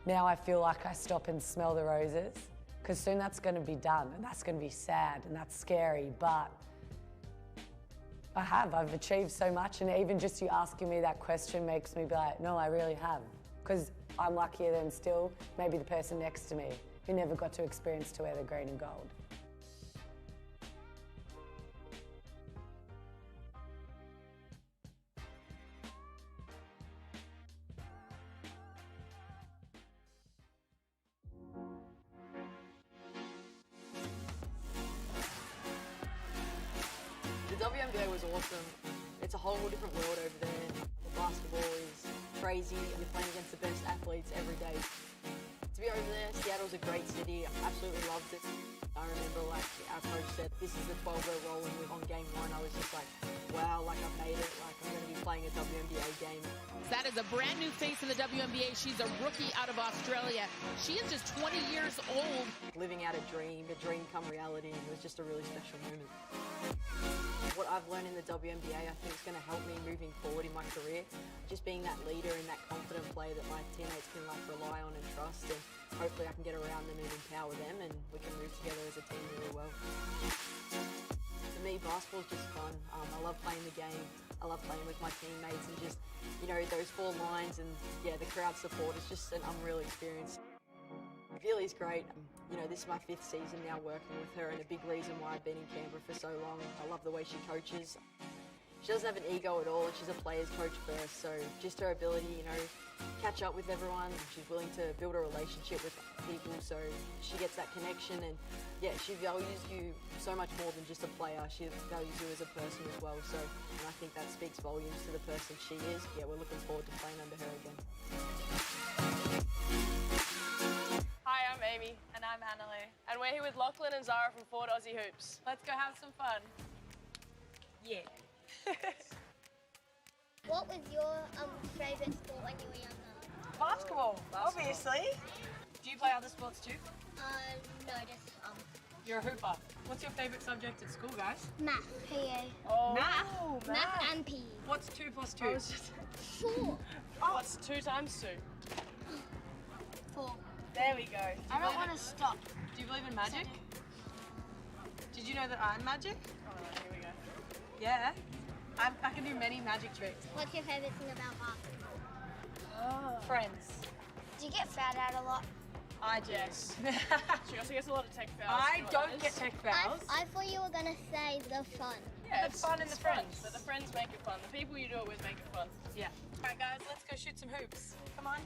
Now I feel like I stop and smell the roses because soon that's going to be done and that's going to be sad and that's scary, but I have. I've achieved so much, and even just you asking me that question makes me be like, no, I really have. Because I'm luckier than still maybe the person next to me who never got to experience to wear the green and gold. The WNBA was awesome. It's a whole different world over there. The basketball is crazy. You're playing against the best athletes every day. To be over there, Seattle's a great city. I absolutely loved it. I remember like our coach said, this is the 12 we're rolling with on game one. I was just like, wow, like I've made it. Like I'm going to be playing a WNBA game. That is a brand new face in the WNBA. She's a rookie out of Australia. She is just 20 years old. Living out a dream come reality, and it was just a really special moment. What I've learned in the WNBA, I think is going to help me moving forward in my career. Just being that leader and that confident player that my teammates can like rely on and trust, and hopefully I can get around them and empower them, and we can move together as a team really well. For me, basketball is just fun. I love playing the game. I love playing with my teammates, and just, you know, those 4 lines and yeah, the crowd support is just an unreal experience. Gilly's great. You know, this is my 5th season now working with her, and a big reason why I've been in Canberra for so long. I love the way she coaches. She doesn't have an ego at all, and she's a player's coach first, so just her ability, you know, catch up with everyone. She's willing to build a relationship with people, so she gets that connection, and yeah, she values you so much more than just a player. She values you as a person as well, so, and I think that speaks volumes to the person she is. Yeah, we're looking forward to playing under her again. Hi, I'm Amy. And I'm Annalie. And we're here with Lachlan and Zara from Ford Aussie Hoops. Let's go have some fun. Yeah. What was your favourite sport when you were younger? Basketball, obviously. Do you play other sports too? No, just You're a hooper. What's your favourite subject at school, guys? Math, PE. Oh, Math. Math and PE. What's 2 plus 2? 4. What's 2 times 2? 4. There we go. I don't want to stop. Do you believe in magic? Did you know that I'm magic? Oh, here we go. Yeah. I can do many magic tricks. What's your favourite thing about basketball? Oh. Friends. Do you get fouled out a lot? I do. Yes. She also gets a lot of tech fouls. I don't get tech fouls. I thought you were going to say the fun. Yeah, the fun and the friends. But the friends make it fun. The people you do it with make it fun. Yeah. All right, guys, let's go shoot some hoops. Come on.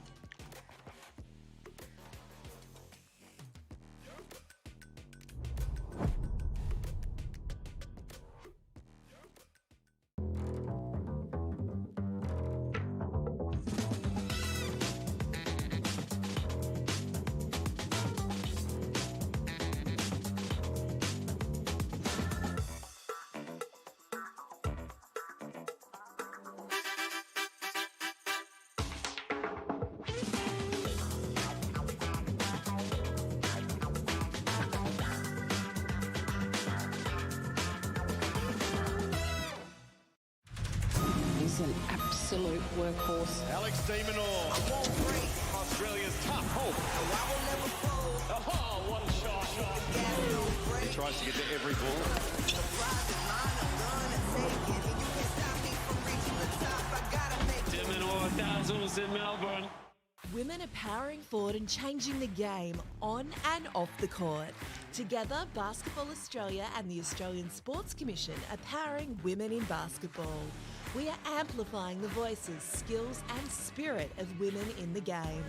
An absolute workhorse. Alex Demonor. Australia's tough hope. Oh, what a shot. He tries to get to every ball. Demonor dazzles in Melbourne. Women are powering forward and changing the game on and off the court. Together, Basketball Australia and the Australian Sports Commission are powering women in basketball. We are amplifying the voices, skills and spirit of women in the game.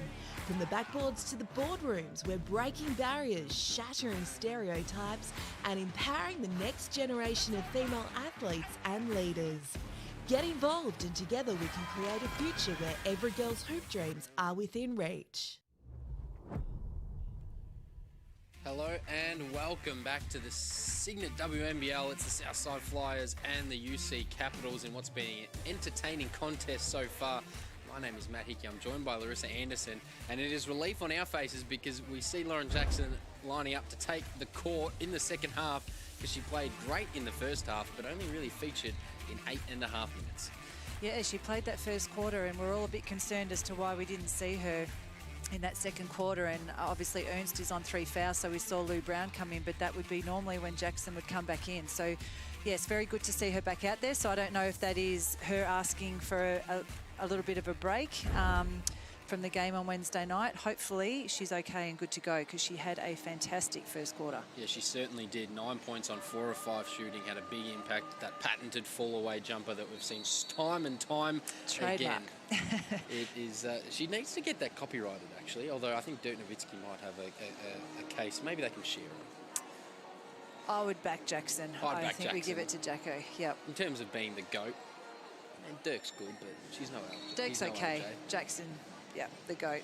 From the backboards to the boardrooms, we're breaking barriers, shattering stereotypes and empowering the next generation of female athletes and leaders. Get involved and together we can create a future where every girl's hoop dreams are within reach. Hello and welcome back to the Cygnett WNBL. It's the Southside Flyers and the UC Capitals in what's been an entertaining contest so far. My name is Matt Hickey. I'm joined by Larissa Anderson, and it is relief on our faces because we see Lauren Jackson lining up to take the court in the second half because she played great in the first half but only really featured in 8.5 minutes. Yeah, she played that first quarter and we're all a bit concerned as to why we didn't see her in that second quarter, and obviously Ernst is on 3 fouls, so we saw Lou Brown come in, but that would be normally when Jackson would come back in. So yes, very good to see her back out there. So I don't know if that is her asking for a little bit of a break from the game on Wednesday night. Hopefully she's okay and good to go, because she had a fantastic first quarter. Yeah, she certainly did. 9 points on 4 of 5 shooting, had a big impact. That patented fall-away jumper that we've seen time and time Trademark. again. It is. She needs to get that copyrighted, actually, although I think Dirk Nowitzki might have a case. Maybe they can share it. I would back Jackson. I think we give it to Jacko. Yep. In terms of being the GOAT, and Dirk's good, but she's no LJ. Dirk's okay. LJ. Jackson, yeah, the GOAT.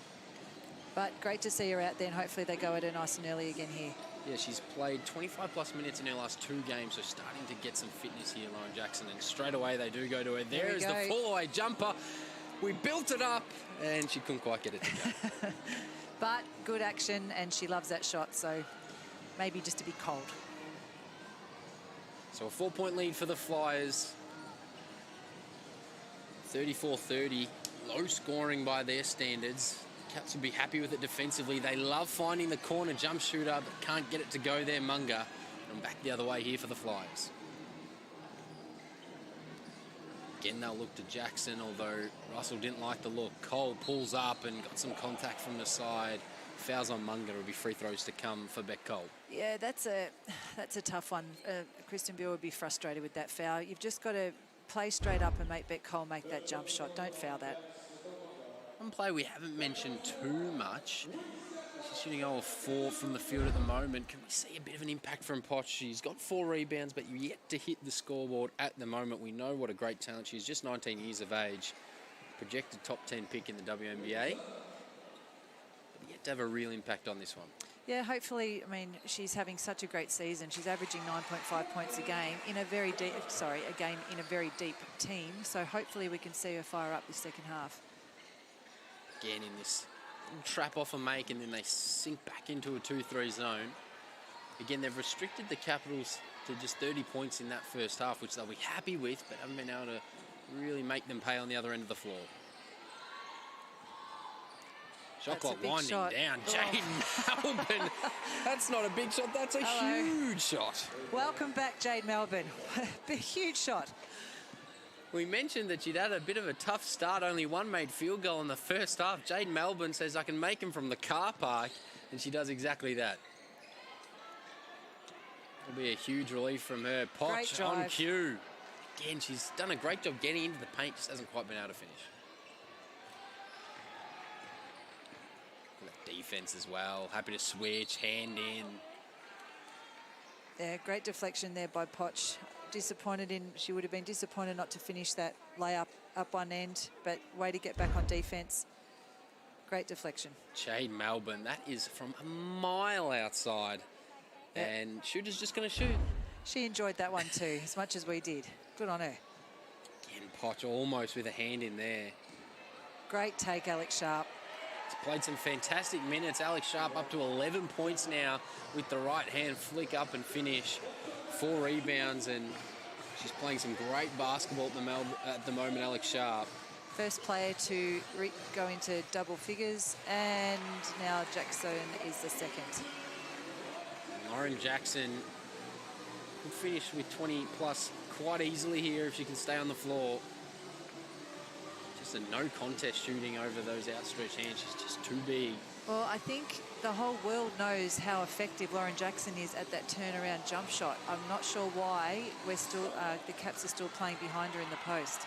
But great to see her out there, and hopefully they go at her nice and early again here. Yeah, she's played 25-plus minutes in her last 2 games, so starting to get some fitness here, Lauren Jackson. And straight away they do go to her. There is the fall-away jumper. We built it up, and she couldn't quite get it to go. But good action, and she loves that shot, so maybe just a bit cold. So a 4-point lead for the Flyers. 34-30, low scoring by their standards. Cats will be happy with it defensively. They love finding the corner jump shooter, but can't get it to go there, Munga. And back the other way here for the Flyers. Again, they'll look to Jackson, although Russell didn't like the look. Cole pulls up and got some contact from the side. Fouls on Munga. It'll be free throws to come for Beck Cole. Yeah, that's a tough one. Kristen Beale would be frustrated with that foul. You've just got to play straight up and make Beck Cole make that jump shot. Don't foul that. One play we haven't mentioned too much. She's shooting 0 of 4 from the field at the moment. Can we see a bit of an impact from Potch? She's got 4 rebounds, but yet to hit the scoreboard at the moment. We know what a great talent she is, just 19 years of age. Projected top 10 pick in the WNBA. But yet to have a real impact on this one. Yeah, hopefully, I mean, she's having such a great season. She's averaging 9.5 points a game in a very deep, a game in a very deep team. So hopefully we can see her fire up this second half. Again in this trap off a make, and then they sink back into a 2-3 zone. Again, they've restricted the Capitals to just 30 points in that first half, which they'll be happy with, but haven't been able to really make them pay on the other end of the floor. Shot clock winding down. Jade Melbourne. That's not a big shot. That's a huge shot. Welcome back, Jade Melbourne. Big, huge shot. We mentioned that she'd had a bit of a tough start. Only 1 made field goal in the first half. Jade Melbourne says, I can make him from the car park. And she does exactly that. It'll be a huge relief from her. Potch on cue. Again, she's done a great job getting into the paint. Just hasn't quite been able to finish. Defense as well, happy to switch, hand in. Yeah, great deflection there by Potch. She would have been disappointed not to finish that layup up one end, but way to get back on defense. Great deflection. Jade Melbourne, that is from a mile outside. Yep. And shooter's just going to shoot. She enjoyed that one too, as much as we did. Good on her. Again, Potch almost with a hand in there. Great take, Alex Sharp. He's played some fantastic minutes. Alex Sharp up to 11 points now with the right hand flick up and finish. 4 rebounds, and she's playing some great basketball at the moment, Alex Sharp. First player to go into double figures, and now Jackson is the second. Lauren Jackson could finish with 20 plus quite easily here if she can stay on the floor. Just a no contest shooting over those outstretched hands. She's just too big. Well, I think the whole world knows how effective Lauren Jackson is at that turnaround jump shot. I'm not sure why the Caps are still playing behind her in the post.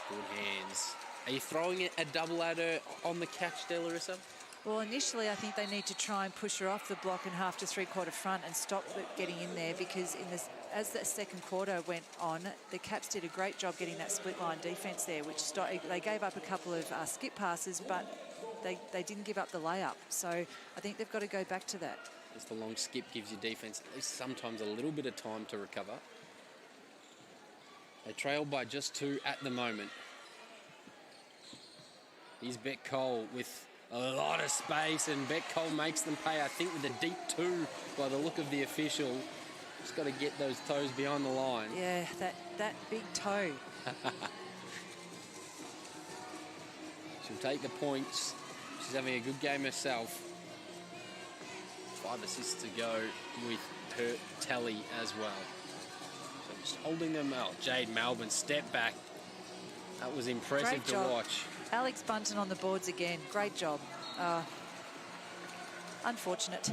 Good hands. Are you throwing a double at her on the catch there, Larissa? Well, initially, I think they need to try and push her off the block in half to 3/4 front and stop getting in there, because as the second quarter went on, the Caps did a great job getting that split line defense there, which they gave up a couple of skip passes, but they didn't give up the layup. So I think they've got to go back to that. As the long skip gives your defense at least sometimes a little bit of time to recover. They trail by just 2 at the moment. Here's Beck Cole with a lot of space, and Beck Cole makes them pay, I think, with a deep 2 by the look of the official. Just got to get those toes behind the line. Yeah, that big toe. She'll take the points. She's having a good game herself. 5 assists to go with her tally as well. So just holding them out. Jade Melbourne step back. That was impressive to watch. Alex Bunton on the boards again. Great job. Unfortunate.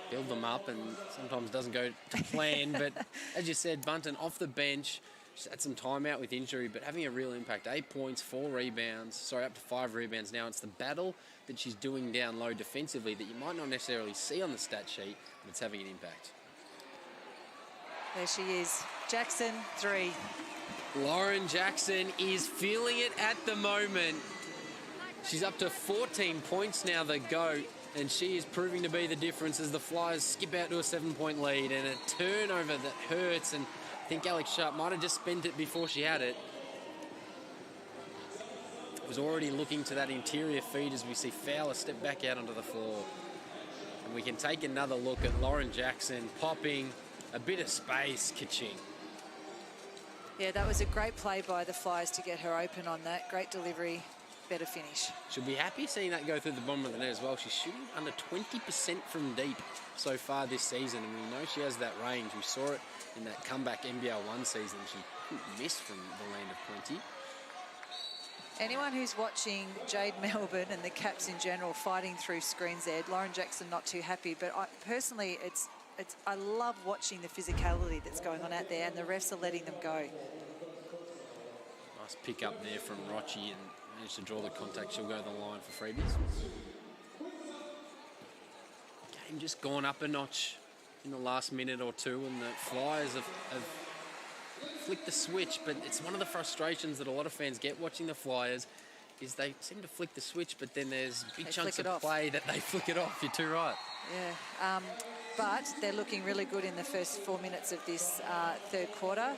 Build them up and sometimes doesn't go to plan. But as you said, Bunton off the bench. She's had some time out with injury, but having a real impact. 8 points, 4 rebounds. Sorry, up to 5 rebounds now. It's the battle that she's doing down low defensively that you might not necessarily see on the stat sheet, but it's having an impact. There she is. Jackson, 3. Lauren Jackson is feeling it at the moment. She's up to 14 points now, the GOAT, and she is proving to be the difference as the Flyers skip out to a 7-point lead and a turnover that hurts. And I think Alex Sharp might have just spent it before she had it. Was already looking to that interior feed as we see Fowler step back out onto the floor. And we can take another look at Lauren Jackson popping a bit of space, ka-ching. Yeah, that was a great play by the Flyers to get her open on that. Great delivery, better finish. She'll be happy seeing that go through the bottom of the net as well. She's shooting under 20% from deep so far this season, and we know she has that range. We saw it in that comeback NBL 1 season. She couldn't miss from the land of plenty. Anyone who's watching Jade Melbourne and the Caps in general fighting through screens there, Lauren Jackson not too happy, but personally, I love watching the physicality that's going on out there, and the refs are letting them go. Nice pick up there from Rochi and managed to draw the contact. She'll go to the line for freebies. Game just gone up a notch in the last minute or two, and the Flyers have flicked the switch, but it's one of the frustrations that a lot of fans get watching the Flyers is they seem to flick the switch, but then there's big chunks of play that they flick it off. You're too right. Yeah, but they're looking really good in the first 4 minutes of this third quarter.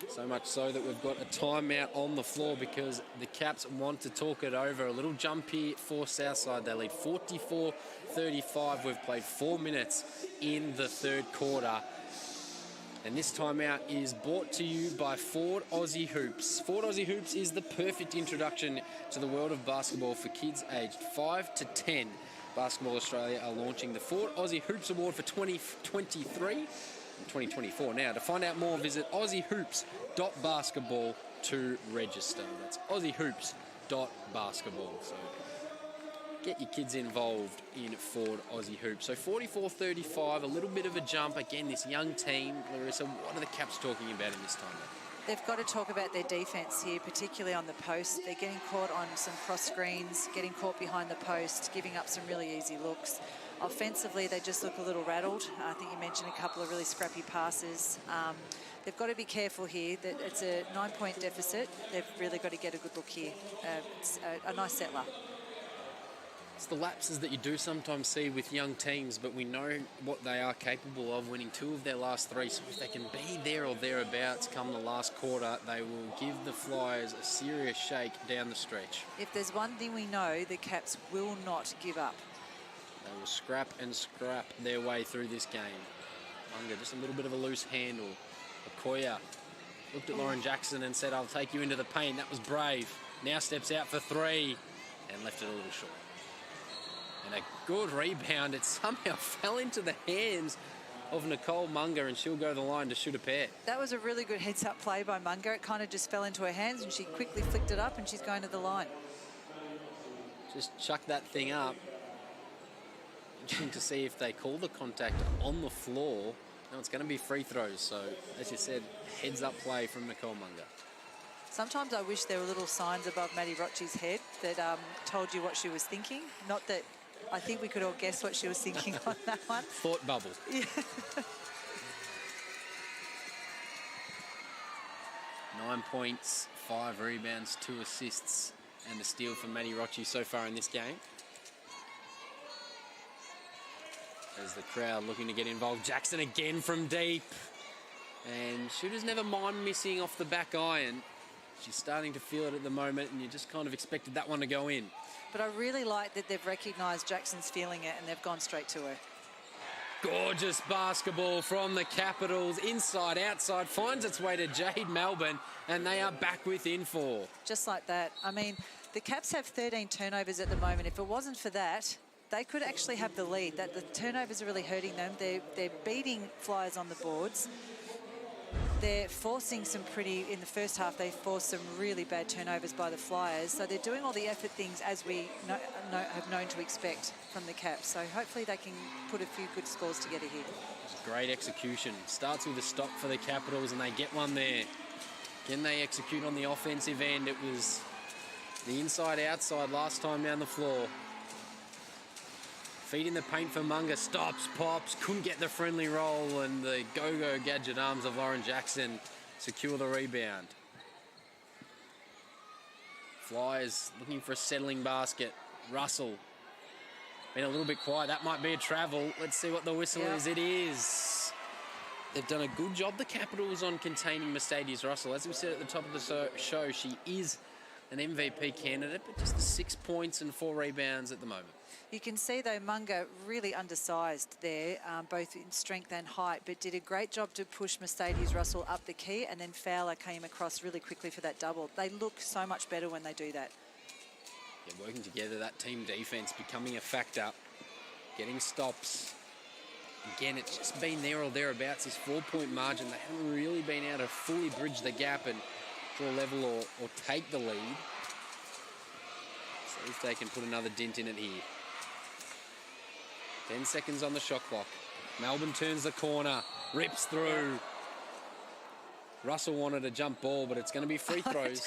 So much so that we've got a timeout on the floor because the Caps want to talk it over. A little jump here for Southside. They lead 44-35. We've played 4 minutes in the third quarter. And this timeout is brought to you by Ford Aussie Hoops. Ford Aussie Hoops is the perfect introduction to the world of basketball for kids aged 5 to 10. Basketball Australia are launching the Ford Aussie Hoops Award for 2023 and 2024 now. To find out more, visit aussiehoops.basketball to register. That's aussiehoops.basketball. So get your kids involved in Ford Aussie Hoops. So 44-35, a little bit of a jump. Again, this young team. Larissa, what are the Caps talking about in this time? They've got to talk about their defence here, particularly on the post. They're getting caught on some cross screens, getting caught behind the post, giving up some really easy looks. Offensively, they just look a little rattled. I think you mentioned a couple of really scrappy passes. They've got to be careful here. That it's a 9-point deficit. They've really got to get a good look here. It's a nice settler. It's the lapses that you do sometimes see with young teams, but we know what they are capable of, winning 2 of their last 3. So if they can be there or thereabouts come the last quarter, they will give the Flyers a serious shake down the stretch. If there's one thing we know, the Caps will not give up. They will scrap and scrap their way through this game. Unger, just a little bit of a loose handle. Okoya looked at Lauren Jackson and said, I'll take you into the paint. That was brave. Now steps out for 3 and left it a little short. And a good rebound. It somehow fell into the hands of Nicole Munger, and she'll go to the line to shoot a pair. That was a really good heads-up play by Munger. It kind of just fell into her hands, and she quickly flicked it up, and she's going to the line. Just chuck that thing up. Interesting to see if they call the contact on the floor. No, it's going to be free throws. So, as you said, heads-up play from Nicole Munger. Sometimes I wish there were little signs above Maddie Rochi's head that told you what she was thinking. Not that I think we could all guess what she was thinking on that one. Thought bubble. Yeah. 9 points, 5 rebounds, 2 assists, and a steal from Maddie Rochi so far in this game. As the crowd looking to get involved. Jackson again from deep. And shooters never mind missing off the back iron. She's starting to feel it at the moment, and you just kind of expected that one to go in. But I really like that they've recognised Jackson's feeling it and they've gone straight to her. Gorgeous basketball from the Capitals. Inside, outside, finds its way to Jade Melbourne, and they are back within 4. Just like that. I mean, The Caps have 13 turnovers at the moment. If it wasn't for that, they could actually have the lead. That the turnovers are really hurting them. They're beating Flyers on the boards. They're forcing some in the first half, they forced some really bad turnovers by the Flyers. So they're doing all the effort things as we have known to expect from the Caps. So hopefully they can put a few good scores together here. Great execution. Starts with a stop for the Capitals, and they get one there. Can they execute on the offensive end? It was the inside-outside last time down the floor. Feet in the paint for Munga. Stops, pops, couldn't get the friendly roll, and the go-go gadget arms of Lauren Jackson secure the rebound. Flyers looking for a settling basket. Russell been a little bit quiet. That might be a travel. Let's see what the whistle is. It is. They've done a good job, the Capitals, on containing Mercedes Russell. As we said at the top of the show, she is an MVP candidate, but just 6 points and 4 rebounds at the moment. You can see, though, Munga really undersized there, both in strength and height, but did a great job to push Mercedes Russell up the key, and then Fowler came across really quickly for that double. They look so much better when they do that. Yeah, working together, that team defense becoming a factor, getting stops. Again, it's just been there or thereabouts, this 4-point margin. They haven't really been able to fully bridge the gap and draw level or take the lead. See if they can put another dent in it here. 10 seconds on the shot clock. Melbourne turns the corner, rips through. Russell wanted a jump ball, but it's going to be free throws.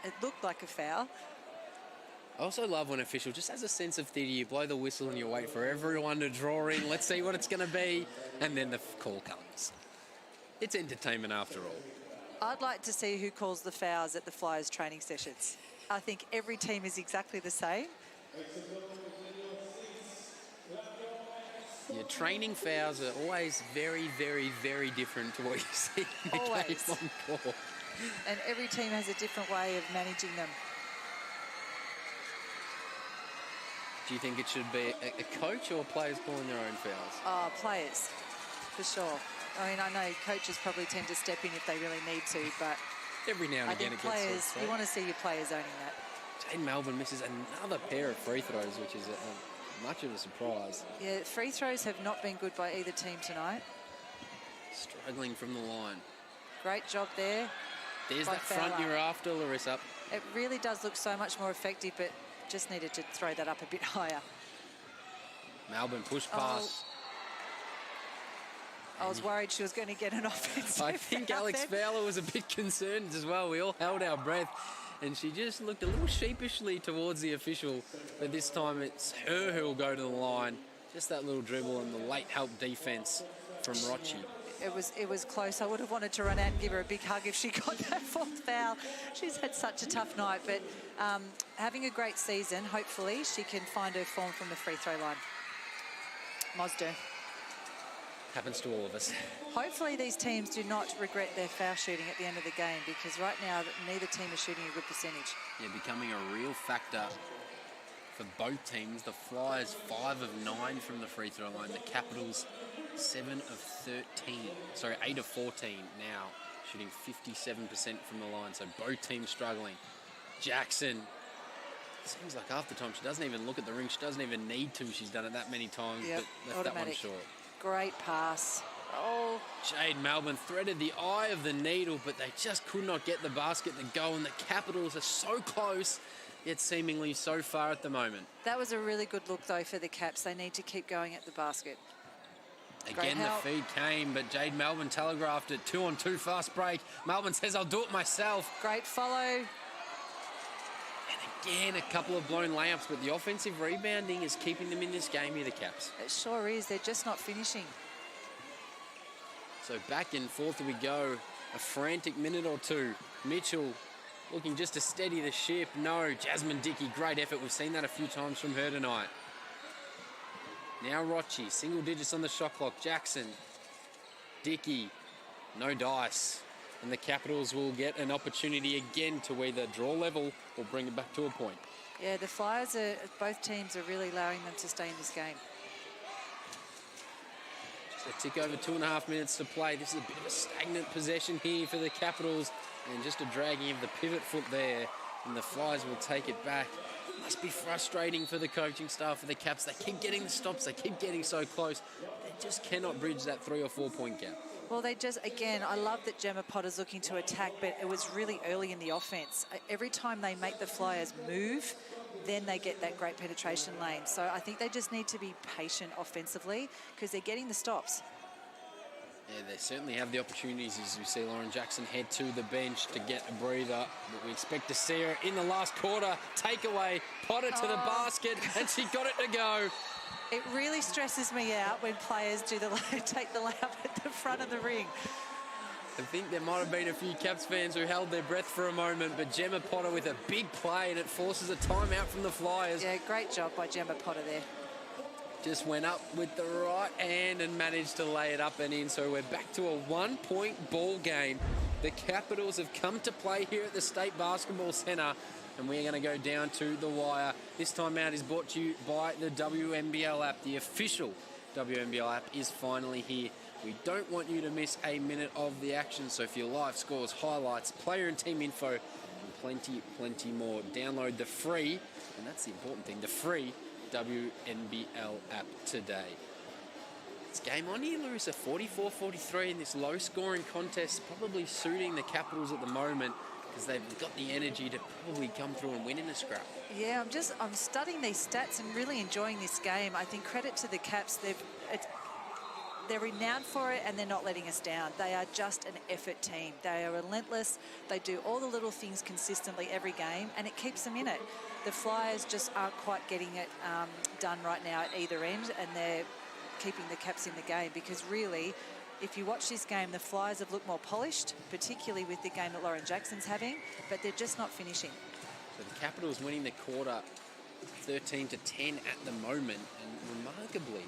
It looked like a foul. I also love when an official just has a sense of theatre. You blow the whistle and you wait for everyone to draw in. Let's see what it's going to be. And then the call comes. It's entertainment after all. I'd like to see who calls the fouls at the Flyers training sessions. I think every team is exactly the same. Your training fouls are always very, very, very different to what you see in the game on court. And every team has a different way of managing them. Do you think it should be a coach or players calling their own fouls? Oh, players, for sure. I mean, I know coaches probably tend to step in if they really need to, but every now and again I think players, you want to see your players owning that. Jane Melbourne misses another pair of free throws, which is much of a surprise. Yeah, free throws have not been good by either team tonight. Struggling from the line. Great job there. There's that front you're after, Larissa. It really does look so much more effective, but just needed to throw that up a bit higher. Melbourne push pass. I was worried she was going to get an offensive. I think Alex Fowler was a bit concerned as well. We all held our breath, and she just looked a little sheepishly towards the official. But this time it's her who will go to the line. Just that little dribble and the late help defense from Rochi. It was close. I would have wanted to run out and give her a big hug if she got that fourth foul. She's had such a tough night, but having a great season. Hopefully she can find her form from the free throw line. Mosder. Happens to all of us. Hopefully these teams do not regret their foul shooting at the end of the game, because right now neither team is shooting a good percentage. Yeah, becoming a real factor for both teams. The Flyers 5 of 9 from the free throw line. The Capitals 7 of 13. Sorry, 8 of 14 now, shooting 57% from the line. So both teams struggling. Jackson, seems like half the time she doesn't even look at the ring. She doesn't even need to. She's done it that many times, yep, but left automatic. that one short. Great pass. Oh. Jade Melbourne threaded the eye of the needle, but they just could not get the basket to go, and the Capitals are so close, yet seemingly so far at the moment. That was a really good look, though, for the Caps. They need to keep going at the basket. Again, the feed came, but Jade Melbourne telegraphed it. 2-on-2 fast break. Melbourne says, I'll do it myself. Great follow. Again, a couple of blown layups, but the offensive rebounding is keeping them in this game here, the Caps. It sure is. They're just not finishing. So back and forth we go. A frantic minute or two. Mitchell looking just to steady the ship. No, Jasmine Dickey, great effort. We've seen that a few times from her tonight. Now Rochi, single digits on the shot clock. Jackson, Dickey, no dice. And the Capitals will get an opportunity again to either draw level or bring it back to a point. Yeah, the Flyers, both teams are really allowing them to stay in this game. Just a tick over 2.5 minutes to play. This is a bit of a stagnant possession here for the Capitals. And just a dragging of the pivot foot there and the Flyers will take it back. Must be frustrating for the coaching staff, for the Caps. They keep getting the stops. They keep getting so close. They just cannot bridge that 3 or 4 point gap. Well, they just, again, I love that Gemma Potter's looking to attack, but it was really early in the offense. Every time they make the Flyers move, then they get that great penetration lane. So I think they just need to be patient offensively because they're getting the stops. Yeah, they certainly have the opportunities as we see Lauren Jackson head to the bench to get a breather. But we expect to see her in the last quarter. Takeaway, Potter to the basket, and she got it to go. It really stresses me out when players do take the layup at the front of the ring. I think there might have been a few Caps fans who held their breath for a moment, but Gemma Potter with a big play, and it forces a timeout from the Flyers. Yeah, great job by Gemma Potter there. Just went up with the right hand and managed to lay it up and in. So we're back to a 1-point ball game. The Capitals have come to play here at the State Basketball Centre, and we're going to go down to the wire. This time out is brought to you by the WNBL app. The official WNBL app is finally here. We don't want you to miss a minute of the action. So for your live scores, highlights, player and team info, and plenty more. Download the free, and that's the important thing, the free WNBL app today. It's game on here, Larissa. 44-43 in this low-scoring contest, probably suiting the Capitals at the moment because they've got the energy to probably come through and win in a scrap. Yeah, I'm studying these stats and really enjoying this game. I think credit to the Caps. They're renowned for it, and they're not letting us down. They are just an effort team. They are relentless. They do all the little things consistently every game, and it keeps them in it. The Flyers just aren't quite getting it done right now at either end, and they're keeping the Caps in the game because really, if you watch this game, the Flyers have looked more polished, particularly with the game that Lauren Jackson's having, but they're just not finishing. So the Capitals winning the quarter 13-10 at the moment, and remarkably,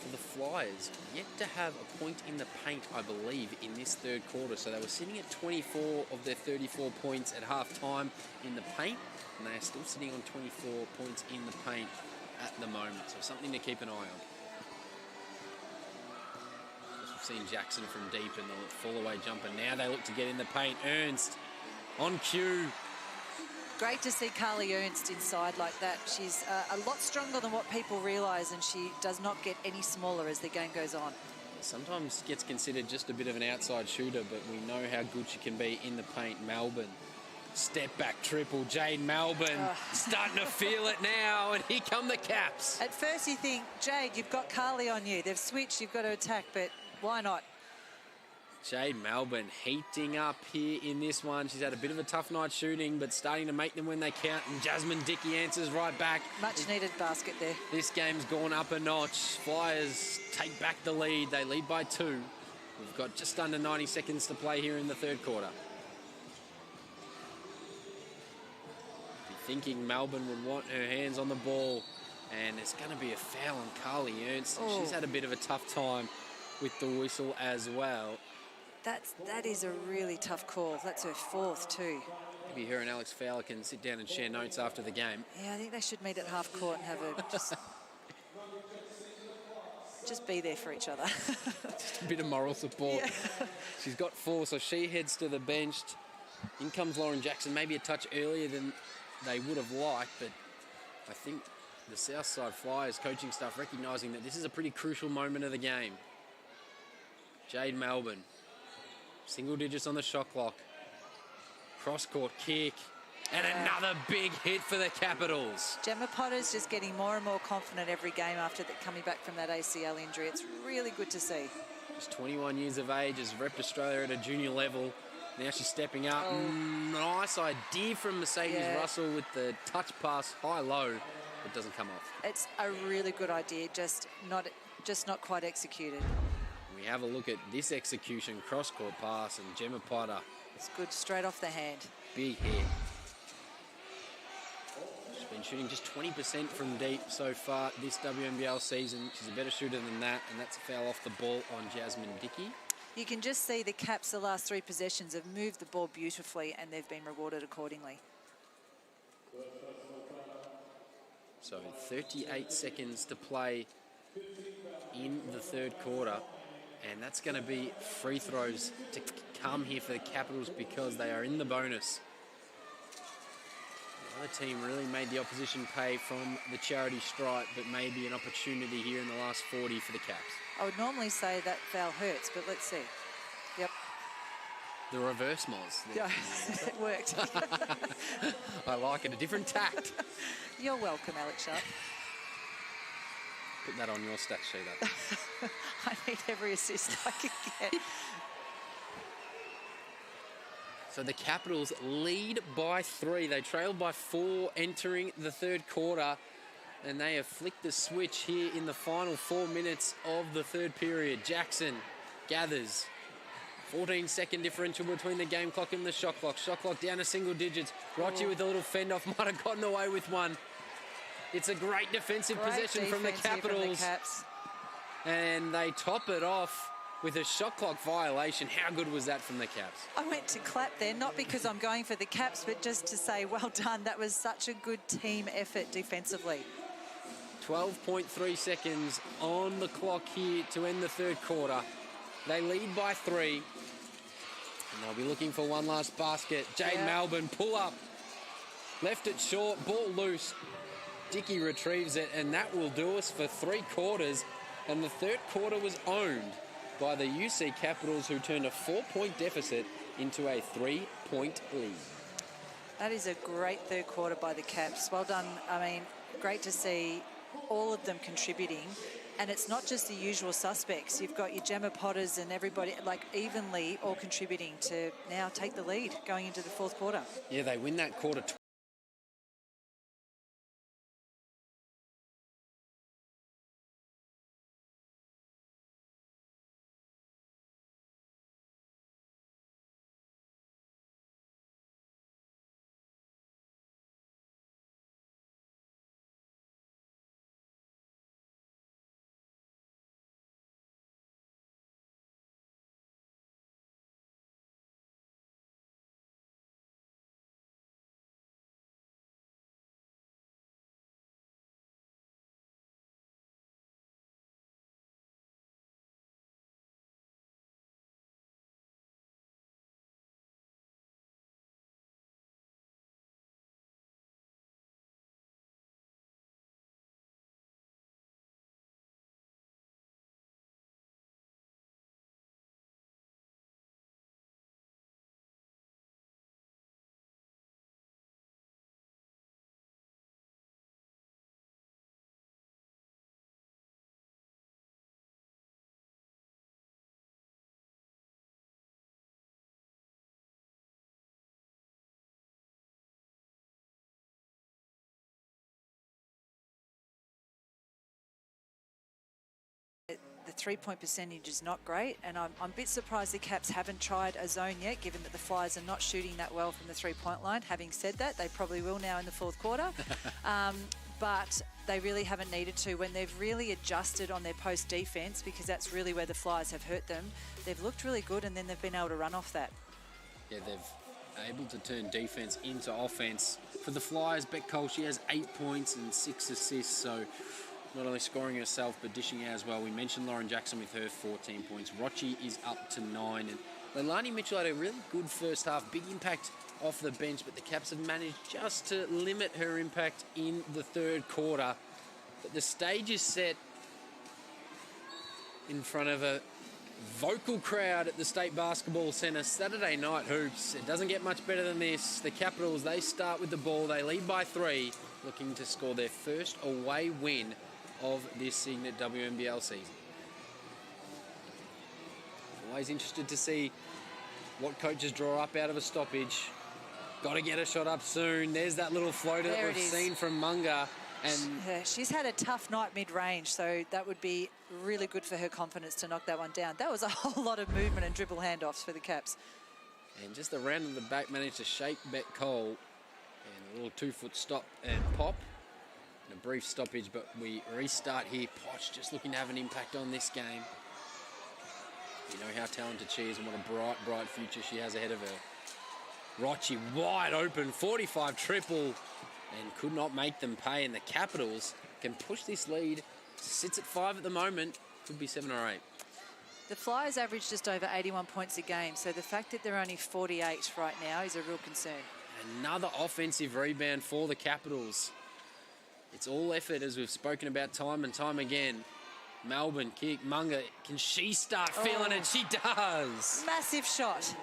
for the Flyers, yet to have a point in the paint, I believe, in this third quarter. So they were sitting at 24 of their 34 points at half-time in the paint, and they are still sitting on 24 points in the paint at the moment. So something to keep an eye on. As we've seen Jackson from deep in the fall-away jumper. Now they look to get in the paint. Ernst on cue. Great to see Carly Ernst inside like that. She's a lot stronger than what people realise, and she does not get any smaller as the game goes on. Sometimes gets considered just a bit of an outside shooter, but we know how good she can be in the paint. Melbourne, step back triple. Jade Melbourne starting to feel it now, and here come the Caps. At first you think, Jade, you've got Carly on you. They've switched, you've got to attack, but why not? Jade Melbourne heating up here in this one. She's had a bit of a tough night shooting, but starting to make them when they count. And Jasmine Dickey answers right back. Much needed basket there. This game's gone up a notch. Flyers take back the lead. They lead by 2. We've got just under 90 seconds to play here in the third quarter. Be thinking Melbourne would want her hands on the ball. And it's going to be a foul on Carly Ernst. She's had a bit of a tough time with the whistle as well. That is a really tough call. That's her 4th too. Maybe her and Alex Fowler can sit down and share notes after the game. Yeah, I think they should meet at half court and have a just be there for each other. Just a bit of moral support. Yeah. She's got 4, so she heads to the bench. In comes Lauren Jackson, maybe a touch earlier than they would have liked, but I think the Southside Flyers coaching staff recognising that this is a pretty crucial moment of the game. Jade Melbourne. Single digits on the shot clock. Cross-court kick. And another big hit for the Capitals. Gemma Potter's just getting more and more confident every game after coming back from that ACL injury. It's really good to see. Just 21 years of age, has repped Australia at a junior level. Now she's stepping up. Nice idea from Mercedes Russell with the touch pass high-low, but doesn't come off. It's a really good idea, just not quite executed. We have a look at this execution, cross-court pass, and Gemma Potter. It's good, straight off the hand. Big hit. She's been shooting just 20% from deep so far this WNBL season. She's a better shooter than that, and that's a foul off the ball on Jasmine Dickey. You can just see the Caps the last 3 possessions have moved the ball beautifully, and they've been rewarded accordingly. So 38 seconds to play in the third quarter. And that's going to be free throws to come here for the Capitals because they are in the bonus. The other team really made the opposition pay from the charity stripe, but maybe an opportunity here in the last 40 for the Caps. I would normally say that foul hurts, but let's see. Yep. The reverse Moz. Yeah, it worked. I like it, a different tact. You're welcome, Alex Sharp. Put that on your stat sheet up. I need every assist I can get. So the Capitals lead by 3. They trailed by 4 entering the third quarter, and they have flicked the switch here in the final 4 minutes of the third period. Jackson gathers. 14-second differential between the game clock and the shot clock. Shot clock down to single digits. Rochi with a little fend off, might have gotten away with one. It's a great defensive possession from the Capitals. And they top it off with a shot clock violation. How good was that from the Caps? I went to clap there, not because I'm going for the Caps, but just to say, well done. That was such a good team effort defensively. 12.3 seconds on the clock here to end the third quarter. They lead by 3. And they'll be looking for one last basket. Jade Melbourne, pull up. Left it short, ball loose. Dickey retrieves it, and that will do us for 3 quarters. And the third quarter was owned by the UC Capitals, who turned a 4-point deficit into a 3-point lead. That is a great third quarter by the Caps. Well done. I mean, great to see all of them contributing. And it's not just the usual suspects. You've got your Gemma Potters and everybody, like, evenly all contributing to now take the lead going into the fourth quarter. Yeah, they win that quarter. The three-point percentage is not great, and I'm a bit surprised the Caps haven't tried a zone yet, given that the Flyers are not shooting that well from the three-point line. Having said that, they probably will now in the fourth quarter. But they really haven't needed to. When they've really adjusted on their post defense, because that's really where the Flyers have hurt them, they've looked really good, and then they've been able to run off that. Yeah, they've able to turn defense into offense. For the Flyers, Beck Cole, she has 8 points and 6 assists, so not only scoring herself, but dishing out as well. We mentioned Lauren Jackson with her 14 points. Rochi is up to 9. And Leilani Mitchell had a really good first half. Big impact off the bench, but the Caps have managed just to limit her impact in the third quarter. But the stage is set in front of a vocal crowd at the State Basketball Centre. Saturday night hoops. It doesn't get much better than this. The Capitals, they start with the ball. They lead by 3, looking to score their first away win of this Cygnett WNBL season. Always interested to see what coaches draw up out of a stoppage. Got to get a shot up soon. There's that little floater that we've seen from Munga. And she's had a tough night mid-range, so that would be really good for her confidence to knock that one down. That was a whole lot of movement and dribble handoffs for the Caps. And just around in the back, managed to shake Beck Cole. And a little 2-foot stop and pop. And a brief stoppage, but we restart here. Potch just looking to have an impact on this game. You know how talented she is and what a bright, bright future she has ahead of her. Rochi wide open, 45 triple, and could not make them pay. And the Capitals can push this lead. Sits at 5 at the moment. Could be 7 or 8. The Flyers average just over 81 points a game, so the fact that they're only 48 right now is a real concern. Another offensive rebound for the Capitals. It's all effort, as we've spoken about time and time again. Melbourne kick, Munga, can she start feeling it? She does. Massive shot.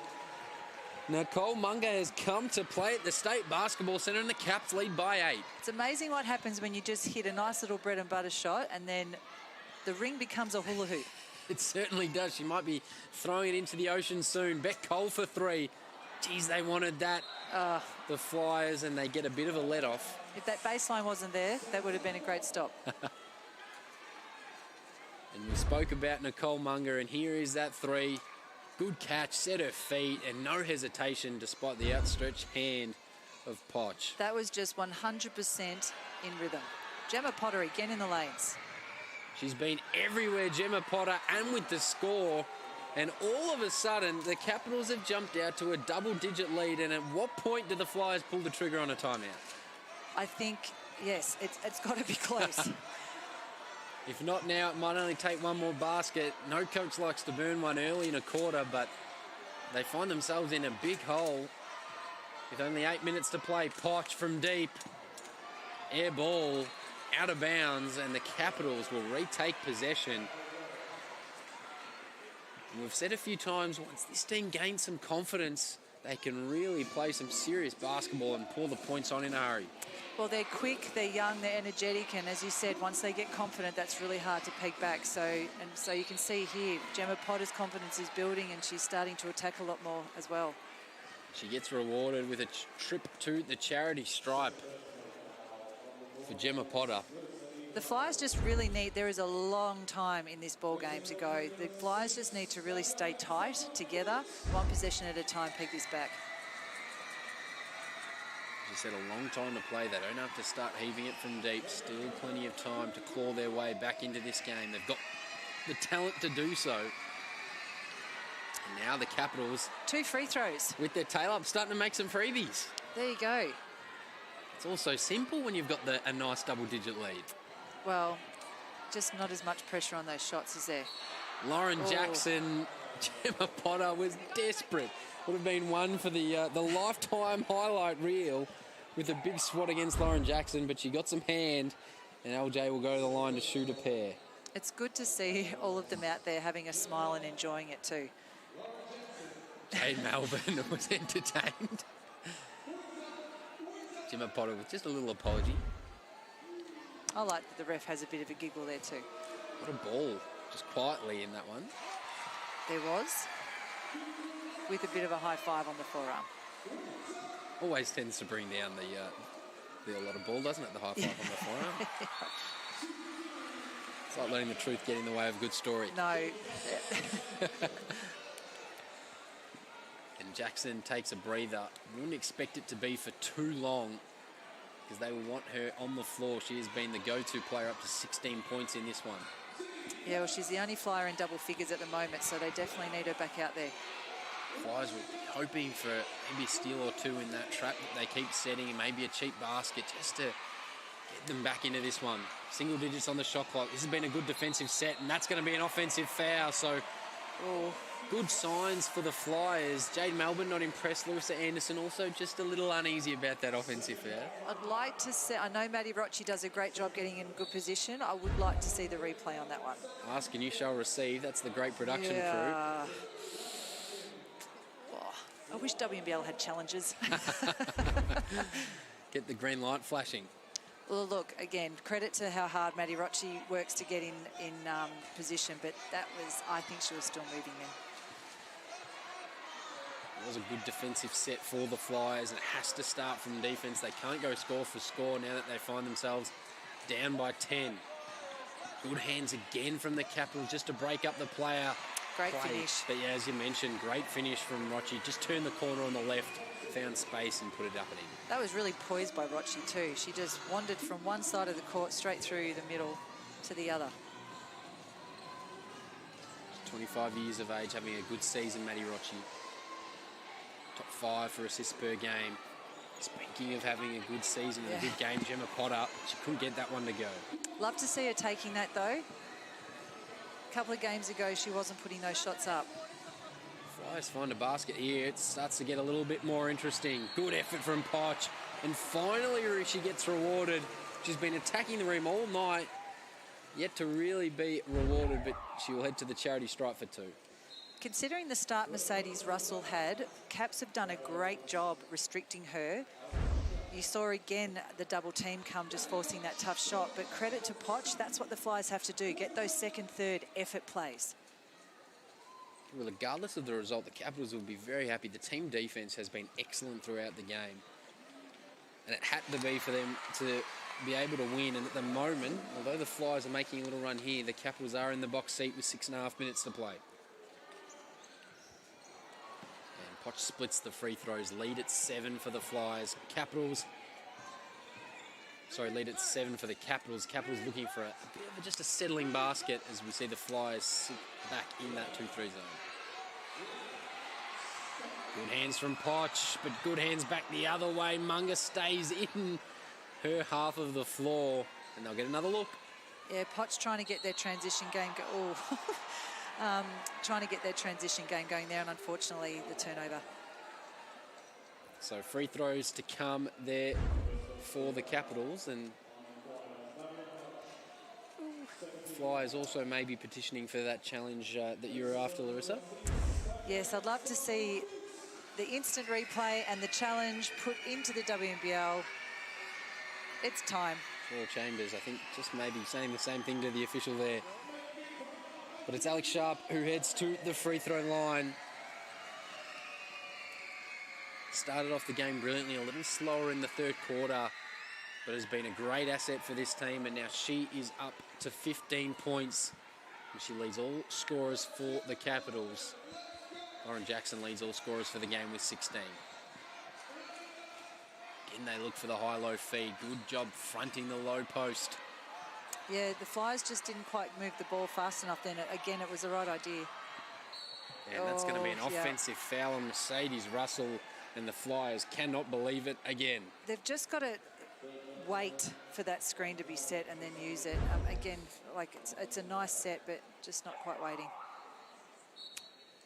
Nicole Munga has come to play at the State Basketball Centre and the Caps lead by 8. It's amazing what happens when you just hit a nice little bread and butter shot and then the ring becomes a hula hoop. It certainly does. She might be throwing it into the ocean soon. Beck Cole for 3. Geez, they wanted that. The Flyers, and they get a bit of a let-off. If that baseline wasn't there, that would have been a great stop. And we spoke about Nicole Munga, and here is that 3. Good catch, set her feet, and no hesitation despite the outstretched hand of Poch. That was just 100% in rhythm. Gemma Potter again in the lanes. She's been everywhere, Gemma Potter, and with the score. And all of a sudden, the Capitals have jumped out to a double-digit lead. And at what point do the Flyers pull the trigger on a timeout? I think, yes, it's got to be close. If not now, it might only take one more basket. No coach likes to burn one early in a quarter, but they find themselves in a big hole with only 8 minutes to play. Poch from deep. Air ball. Out of bounds, and the Capitals will retake possession. And we've said a few times, once this team gains some confidence, they can really play some serious basketball and pour the points on in a hurry. Well, they're quick, they're young, they're energetic, and as you said, once they get confident, that's really hard to peg back. So you can see here, Gemma Potter's confidence is building, and she's starting to attack a lot more as well. She gets rewarded with a trip to the charity stripe for Gemma Potter. The Flyers just really need, there is a long time in this ball game to go. The Flyers just need to really stay tight together, one possession at a time, peg this back. As you said, a long time to play. They don't have to start heaving it from deep. Still plenty of time to claw their way back into this game. They've got the talent to do so. And now the Capitals, 2 free throws. With their tail up, starting to make some freebies. There you go. It's also simple when you've got a nice double-digit lead. Well, just not as much pressure on those shots, is there? Lauren Jackson, Gemma Potter was desperate. Would have been one for the lifetime highlight reel with a big swat against Lauren Jackson, but she got some hand, and LJ will go to the line to shoot a pair. It's good to see all of them out there having a smile and enjoying it too. Jade Melbourne was entertained. Gemma Potter with just a little apology. I like that the ref has a bit of a giggle there too. What a ball, just quietly in that one. There was, with a bit of a high five on the forearm. Always tends to bring down the a lot of ball, doesn't it, the high five on the forearm? It's like letting the truth get in the way of a good story. No. And Jackson takes a breather. Wouldn't expect it to be for too long because they will want her on the floor. She has been the go-to player, up to 16 points in this one. Yeah, well, she's the only flyer in double figures at the moment, so they definitely need her back out there. Flyers will be hoping for maybe a steal or two in that trap that they keep setting, and maybe a cheap basket just to get them back into this one. Single digits on the shot clock. This has been a good defensive set, and that's going to be an offensive foul, so good signs for the Flyers. Jade Melbourne not impressed. Larissa Anderson also just a little uneasy about that offensive foul. I'd like to see, I know Maddie Rocci does a great job getting in good position. I would like to see the replay on that one. Ask and you shall receive. That's the great production crew. I wish WNBL had challenges. Get the green light flashing. Well, look, again, credit to how hard Maddie Rocci works to get in position, but that was, I think she was still moving then. It was a good defensive set for the Flyers, and it has to start from defense. They can't go score for score now that they find themselves down by 10. Good hands again from the Capitals just to break up the player. Great finish. But yeah, as you mentioned, great finish from Rocci. Just turned the corner on the left, found space and put it up and in. That was really poised by Rocci too. She just wandered from one side of the court straight through the middle to the other. 25 years of age, having a good season, Maddie Rocci. Top 5 for assists per game. Speaking of having a good season and a good game, Gemma Potter, she couldn't get that one to go. Love to see her taking that though. couple of games ago, she wasn't putting those shots up. Flyers find a basket here. It starts to get a little bit more interesting. Good effort from Poch. And finally, she gets rewarded. She's been attacking the rim all night. Yet to really be rewarded, but she will head to the charity stripe for 2. Considering the start Mercedes Russell had, Caps have done a great job restricting her. You saw again the double team come, just forcing that tough shot. But credit to Poch, that's what the Flyers have to do, get those second, third effort plays. Well, regardless of the result, the Capitals will be very happy. The team defense has been excellent throughout the game. And it had to be for them to be able to win. And at the moment, although the Flyers are making a little run here, the Capitals are in the box seat with 6.5 minutes to play. And Poch splits the free throws. Lead at 7 for the Flyers. Lead at 7 for the Capitals. Capitals looking for a bit of just a settling basket as we see the Flyers sit back in that 2-3 zone. Good hands from Poch, but good hands back the other way. Munga stays in her half of the floor, and they'll get another look. Yeah, Poch trying to get their transition game trying to get their transition game going there, and unfortunately the turnover. So free throws to come there for the Capitals, and Flyers also may be petitioning for that challenge that you were after, Larissa. Yes, I'd love to see the instant replay and the challenge put into the WNBL. It's time. Paul Chambers, I think, just maybe saying the same thing to the official there. But it's Alex Sharp who heads to the free throw line. Started off the game brilliantly, a little slower in the third quarter, but has been a great asset for this team, and now she is up to 15 points, and she leads all scorers for the Capitals. Lauren Jackson leads all scorers for the game with 16. Again, they look for the high-low feed. Good job fronting the low post. Yeah, the Flyers just didn't quite move the ball fast enough then. Again, it was the right idea. And that's going to be an offensive foul on Mercedes Russell, and the Flyers cannot believe it again. They've just got to wait for that screen to be set and then use it. Again, like it's a nice set, but just not quite waiting.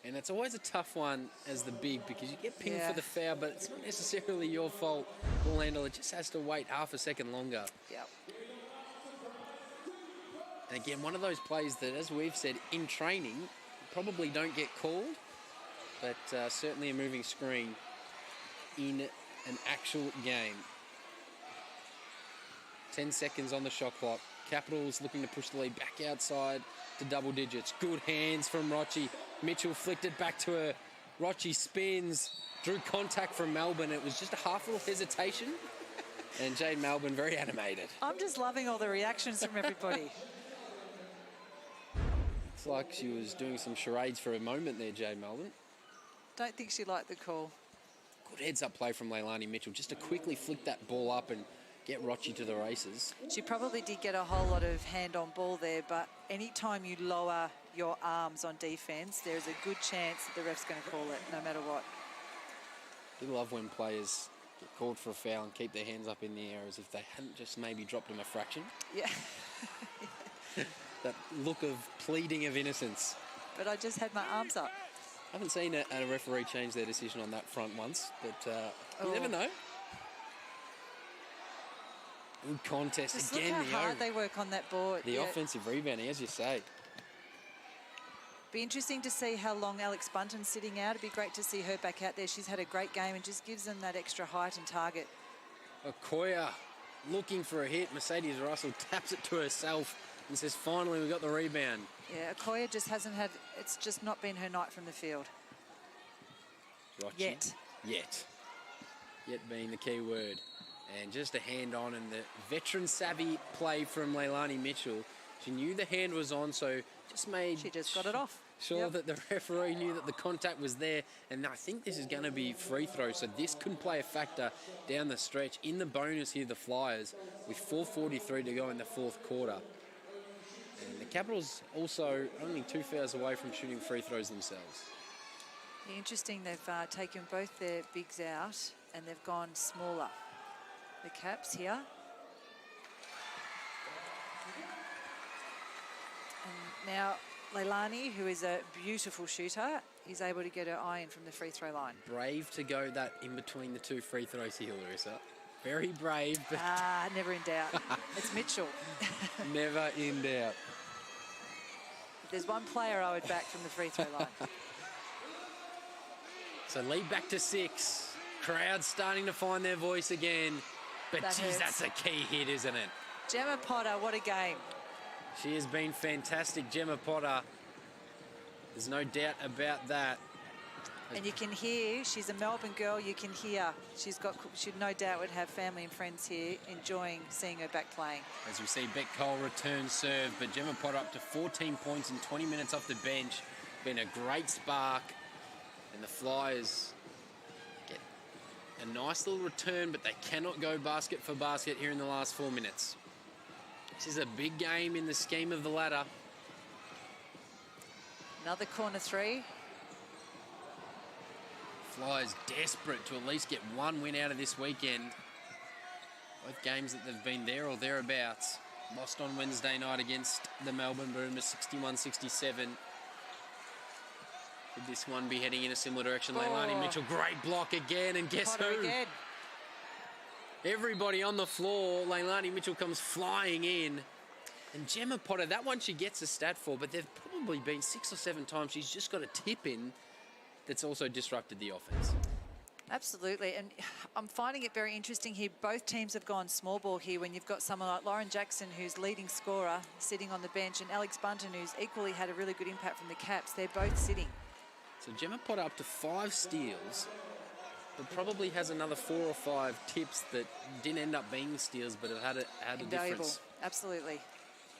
And it's always a tough one as the big, because you get pinged for the foul, but it's not necessarily your fault. Ball handler just has to wait half a second longer. Yep. And again, one of those plays that, as we've said, in training, probably don't get called, but certainly a moving screen in an actual game. 10 seconds on the shot clock. Capitals looking to push the lead back outside to double digits. Good hands from Rochi. Mitchell flicked it back to her. Rochi spins, drew contact from Melbourne. It was just a half little hesitation. And Jade Melbourne very animated. I'm just loving all the reactions from everybody. It's like she was doing some charades for a moment there, Jade Melbourne. Don't think she liked the call. Good heads-up play from Leilani Mitchell, just to quickly flick that ball up and get Rochi to the races. She probably did get a whole lot of hand-on ball there, but anytime you lower your arms on defence, there's a good chance that the ref's going to call it, no matter what. I love when players get called for a foul and keep their hands up in the air as if they hadn't just maybe dropped them a fraction. Yeah. That look of pleading of innocence. But I just had my arms up. I haven't seen a referee change their decision on that front once, but you never know. Good contest just again. Look how hard they work on that board. The offensive rebounding, as you say. Be interesting to see how long Alex Bunton's sitting out. It'd be great to see her back out there. She's had a great game and just gives them that extra height and target. Okoye Looking for a hit. Mercedes Russell taps it to herself and says, finally, we got the rebound. Yeah, Okoye just hasn't had, it's just not been her night from the field. Rochi. Yet being the key word. And just a hand on, and the veteran savvy play from Leilani Mitchell. She knew the hand was on, so she just got it off. Sure that the referee knew that the contact was there, and I think this is going to be free throw, so this could play a factor down the stretch. In the bonus here, the Flyers, with 4:43 to go in the fourth quarter. And the Capitals also only 2 fouls away from shooting free throws themselves. Interesting, they've taken both their bigs out, and they've gone smaller. The Caps here. And now Leilani, who is a beautiful shooter, is able to get her eye in from the free throw line. Brave to go that in between the two free throws here, Larissa. Very brave. But Never in doubt. It's Mitchell. never in doubt. If there's one player I would back from the free throw line. So lead back to 6. Crowd starting to find their voice again. But That geez, hurts. that's a key hit, isn't it? Gemma Potter, what a game. She has been fantastic, Gemma Potter. There's no doubt about that. And you can hear, she's a Melbourne girl, you can hear she no doubt would have family and friends here enjoying seeing her back playing. As we see Beck Cole return serve, but Gemma Potter up to 14 points in 20 minutes off the bench. Been a great spark. And the Flyers get a nice little return, but they cannot go basket for basket here in the last 4 minutes. This is a big game in the scheme of the ladder. Another corner 3. Flyers desperate to at least get one win out of this weekend. Both games that they've been there or thereabouts. Lost on Wednesday night against the Melbourne Boomers, 61-67. Could this one be heading in a similar direction? Leilani Mitchell, great block again, and guess Potter who? again. Everybody on the floor. Leilani Mitchell comes flying in. And Gemma Potter, that one she gets a stat for, but there've probably been 6 or 7 times she's just got a tip in that's also disrupted the offense. Absolutely, and I'm finding it very interesting here. Both teams have gone small ball here when you've got someone like Lauren Jackson, who's leading scorer, sitting on the bench, and Alex Bunton, who's equally had a really good impact from the Caps. They're both sitting. So Gemma Potter up to 5 steals, but probably has another 4 or 5 tips that didn't end up being steals, but have had a difference. Absolutely.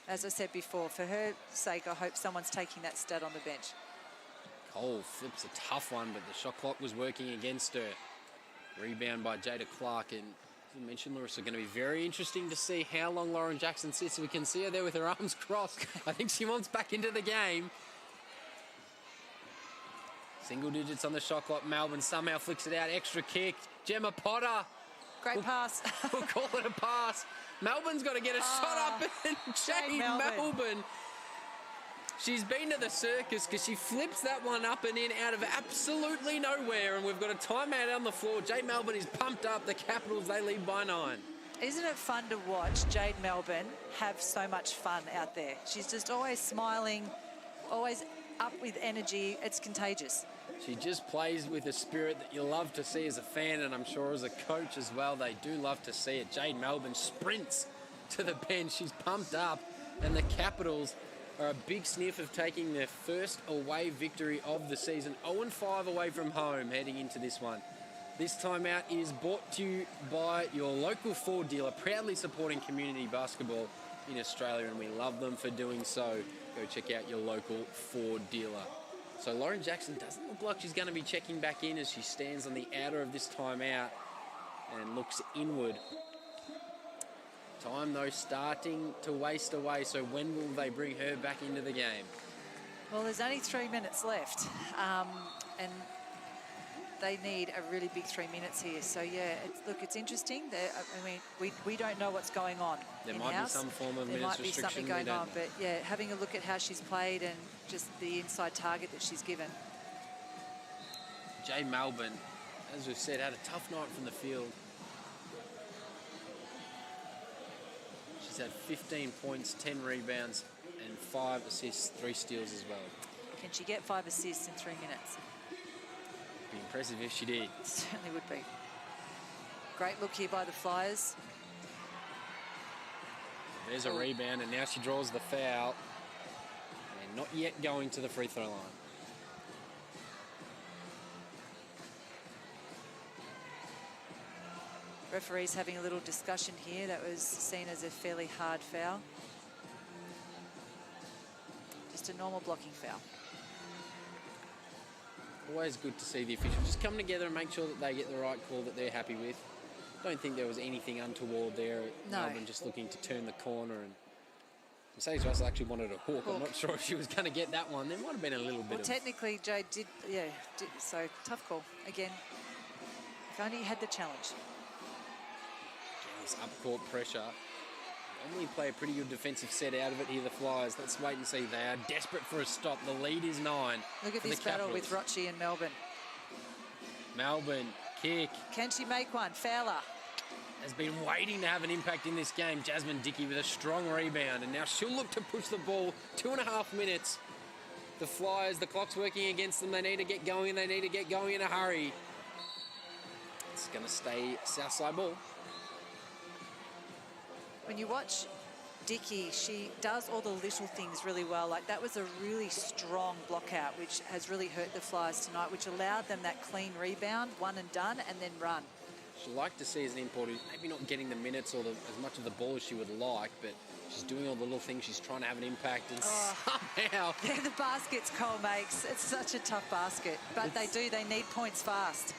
As I said before, for her sake, I hope someone's taking that stat on the bench. Cole flips a tough one, but the shot clock was working against her. Rebound by Jada Clark, and as you mentioned, Larissa, going to be very interesting to see how long Lauren Jackson sits. We can see her there with her arms crossed. I think she wants back into the game. Single digits on the shot clock. Melbourne somehow flicks it out. Extra kick. Gemma Potter. Great pass. We'll call it a pass. Melbourne's got to get a shot up, and Jade Melbourne. She's been to the circus because she flips that one up and in out of absolutely nowhere, and we've got a timeout on the floor. Jade Melbourne is pumped up. The Capitals, they lead by 9. Isn't it fun to watch Jade Melbourne have so much fun out there? She's just always smiling, always up with energy. It's contagious. She just plays with a spirit that you love to see as a fan, and I'm sure as a coach as well, they do love to see it. Jade Melbourne sprints to the bench. She's pumped up, and the Capitals are a big sniff of taking their first away victory of the season. 0-5 away from home heading into this one. This timeout is brought to you by your local Ford dealer, proudly supporting community basketball in Australia, and we love them for doing so. Go check out your local Ford dealer. So Lauren Jackson doesn't look like she's going to be checking back in as she stands on the outer of this timeout and looks inward. Time, though, starting to waste away, so when will they bring her back into the game? Well, there's only 3 minutes left, and they need a really big 3 minutes here. So, yeah, it's interesting. I mean, we don't know what's going on There in-house. might be some form of There minutes might be restriction. something going on, but, yeah, having a look at how she's played and just the inside target that she's given. Jade Melbourne, as we've said, had a tough night from the field. She's had 15 points, 10 rebounds, and 5 assists, 3 steals as well. Can she get 5 assists in 3 minutes? Be impressive if she did. Certainly would be. Great look here by the Flyers. There's a rebound, and now she draws the foul. And not yet going to the free throw line. Referee's having a little discussion here. That was seen as a fairly hard foul. Just a normal blocking foul. Always good to see the officials just come together and make sure that they get the right call that they're happy with. Don't think there was anything untoward there. No. Melbourne just looking to turn the corner, and Mercedes Russell actually wanted a hook. I'm not sure if she was going to get that one. There might have been a little bit Well, technically, Jade did, so tough call. Again, if only you had the challenge. This up-court pressure. Normally play a pretty good defensive set out of it here, the Flyers. Let's wait and see. They are desperate for a stop. The lead is 9. Look at this battle with Rochi and Melbourne. Melbourne, kick. Can she make one? Fowler. Has been waiting to have an impact in this game. Jasmine Dickey with a strong rebound, and now she'll look to push the ball. 2.5 minutes. The Flyers, the clock's working against them. They need to get going. They need to get going in a hurry. It's going to stay Southside ball. When you watch Dickey, she does all the little things really well. Like that was a really strong block out, which has really hurt the Flyers tonight, which allowed them that clean rebound, one and done, and then run. She'd like to see as an importer, maybe not getting the minutes or as much of the ball as she would like, but she's doing all the little things. She's trying to have an impact, and somehow... They're the baskets Cole makes. It's such a tough basket, but they need points fast.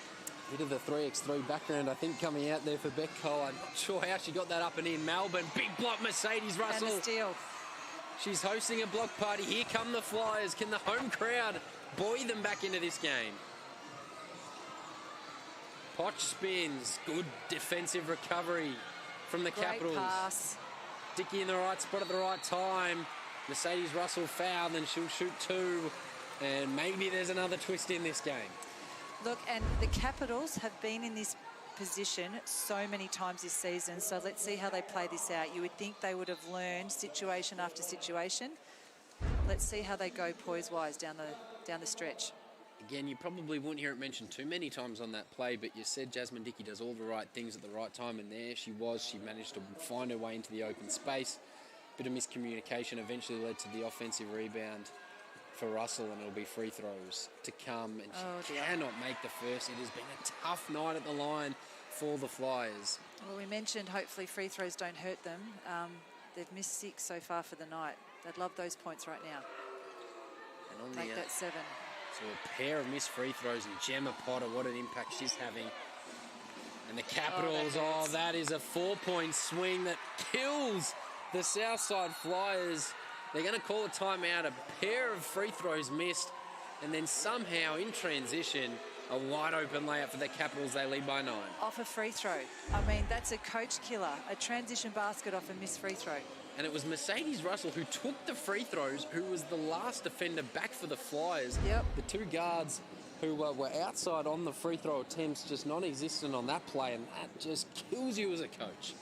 Bit of the 3x3 background, I think, coming out there for Beck Cole. I'm not sure how she got that up and in. Melbourne, big block, Mercedes Russell. And a steal. She's hosting a block party. Here come the Flyers. Can the home crowd buoy them back into this game? Potch spins. Good defensive recovery from the Capitals. Great pass. Dickey in the right spot at the right time. Mercedes Russell fouled, and she'll shoot 2. And maybe there's another twist in this game. Look, and the Capitals have been in this position so many times this season, so let's see how they play this out. You would think they would have learned situation after situation. Let's see how they go poise-wise down the stretch. Again, you probably wouldn't hear it mentioned too many times on that play, but you said Jasmine Dickey does all the right things at the right time, and there she was. She managed to find her way into the open space. Bit of miscommunication eventually led to the offensive rebound for Russell, and it'll be free throws to come, and she cannot make the first. It has been a tough night at the line for the Flyers. Well, we mentioned hopefully free throws don't hurt them. They've missed 6 so far for the night. They'd love those points right now. And on Make that 7. So a pair of missed free throws, and Gemma Potter, what an impact she's having. And the Capitals, that is a 4-point swing that kills the Southside Flyers. They're going to call a timeout. A pair of free throws missed, and then somehow in transition, a wide open layup for the Capitals. They lead by 9. Off a free throw. I mean, that's a coach killer. A transition basket off a missed free throw. And it was Mercedes Russell who took the free throws, who was the last defender back for the Flyers. Yep. The 2 guards who were outside on the free throw attempts, just non-existent on that play, and that just kills you as a coach.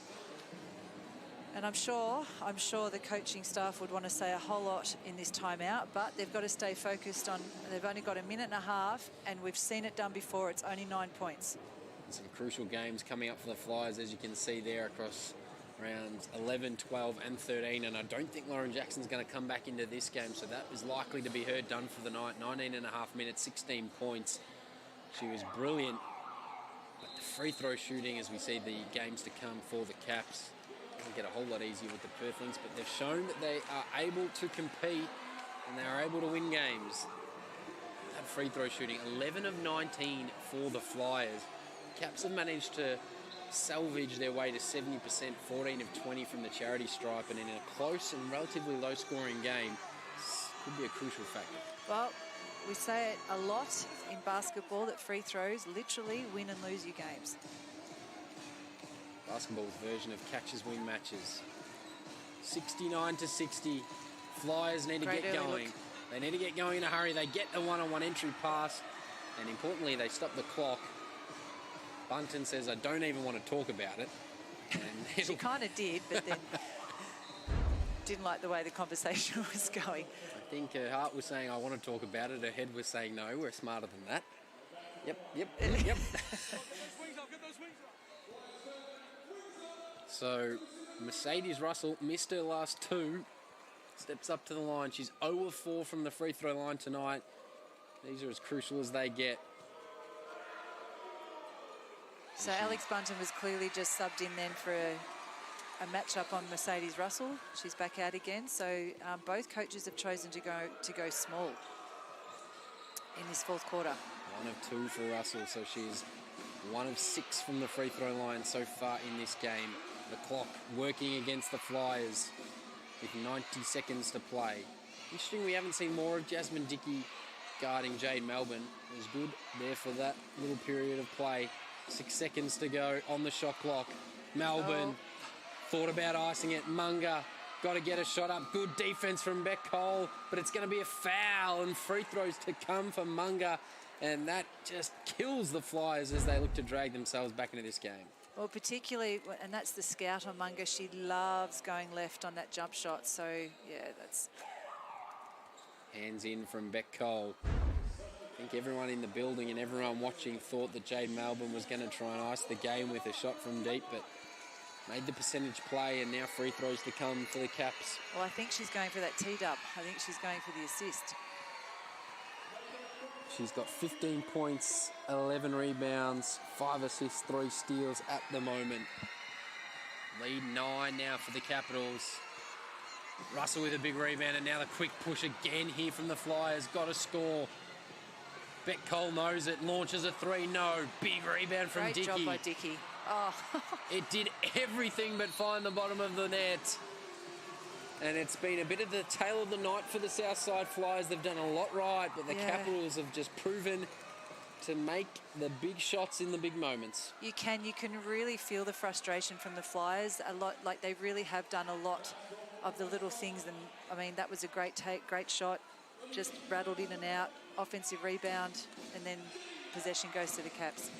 And I'm sure the coaching staff would want to say a whole lot in this timeout, but they've got to stay focused on, they've only got a minute and a half, and we've seen it done before. It's only 9 points. Some crucial games coming up for the Flyers, as you can see there, across rounds 11, 12 and 13, and I don't think Lauren Jackson's going to come back into this game, so that is likely to be her done for the night. 19.5 minutes, 16 points. She was brilliant, but the free throw shooting, as we see the games to come for the Caps, doesn't get a whole lot easier with the Perthlings, but they've shown that they are able to compete and they are able to win games. That free throw shooting, 11 of 19 for the Flyers. Caps have managed to salvage their way to 70%, 14 of 20 from the charity stripe, and in a close and relatively low-scoring game, this could be a crucial factor. Well, we say it a lot in basketball that free throws literally win and lose you games. Basketball's version of catches-win matches. 69-60. Flyers need to get going. Look. They need to get going in a hurry. They get the one-on-one entry pass, and importantly, they stop the clock. Bunton says, I don't even want to talk about it. And she kind of did, but then didn't like the way the conversation was going. I think her heart was saying, I want to talk about it. Her head was saying, no, we're smarter than that. Yep. So Mercedes Russell missed her last 2. Steps up to the line. She's 0 of 4 from the free throw line tonight. These are as crucial as they get. So Alex Bunton was clearly just subbed in then for a matchup on Mercedes Russell. She's back out again. So both coaches have chosen to go small in this fourth quarter. 1 of 2 for Russell. So she's 1 of 6 from the free throw line so far in this game. The clock working against the Flyers with 90 seconds to play. Interesting, we haven't seen more of Jasmine Dickey guarding Jade Melbourne. It was good there for that little period of play. 6 seconds to go on the shot clock. Melbourne Thought about icing it. Munga got to get a shot up. Good defense from Beck Cole, but it's going to be a foul and free throws to come for Munga. And that just kills the Flyers as they look to drag themselves back into this game. Well, particularly, and that's the scout on Munga. She loves going left on that jump shot. So, yeah, that's... Hands in from Beck Cole. I think everyone in the building and everyone watching thought that Jade Melbourne was going to try and ice the game with a shot from deep, but made the percentage play, and now free throws to come for the Caps. Well, I think she's going for that T-dub. I think she's going for the assist. She's got 15 points, 11 rebounds, 5 assists, 3 steals at the moment. Lead 9 now for the Capitals. Russell with a big rebound, and now the quick push again here from the Flyers. Got to score. Beck Cole knows it, launches a 3, no. Big rebound from Dickey. Great job by Dickey. Oh. It did everything but find the bottom of the net. And it's been a bit of the tail of the night for the Southside Flyers. They've done a lot right, but the Capitals have just proven to make the big shots in the big moments. You can really feel the frustration from the Flyers a lot. Like, they really have done a lot of the little things. And I mean, that was a great take, great shot, just rattled in and out, offensive rebound, and then possession goes to the Caps.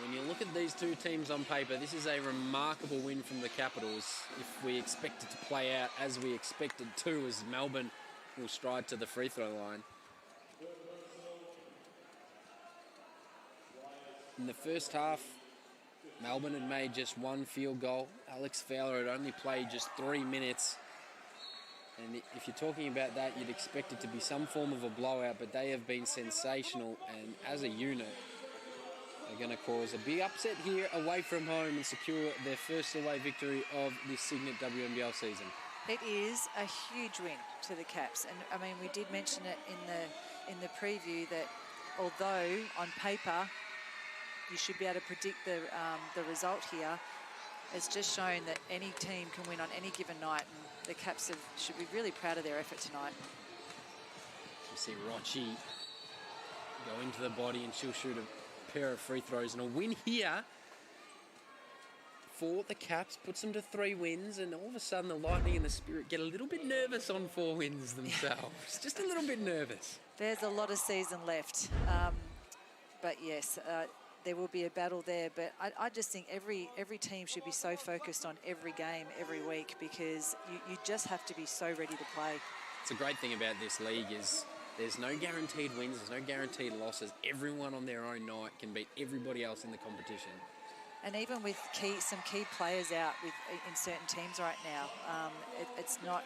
When you look at these two teams on paper, this is a remarkable win from the Capitals. If we expect it to play out as we expected to, as Melbourne will stride to the free throw line. In the first half, Melbourne had made just 1 field goal. Alex Fowler had only played just 3 minutes. And if you're talking about that, you'd expect it to be some form of a blowout, but they have been sensational, and as a unit, they're going to cause a big upset here away from home and secure their first away victory of this Cygnett WNBL season. It is a huge win to the Caps, and I mean, we did mention it in the preview that although on paper you should be able to predict the result here, it's just shown that any team can win on any given night, and the Caps should be really proud of their effort tonight. You see Rochi go into the body, and she'll shoot a pair of free throws, and a win here for the Caps puts them to 3 wins, and all of a sudden the Lightning and the Spirit get a little bit nervous on 4 wins themselves. Just a little bit nervous. There's a lot of season left, but yes, there will be a battle there, but I just think every team should be so focused on every game every week, because you just have to be so ready to play. It's a great thing about this league is there's no guaranteed wins, there's no guaranteed losses. Everyone on their own night can beat everybody else in the competition. And even with some key players out in certain teams right now, it's not...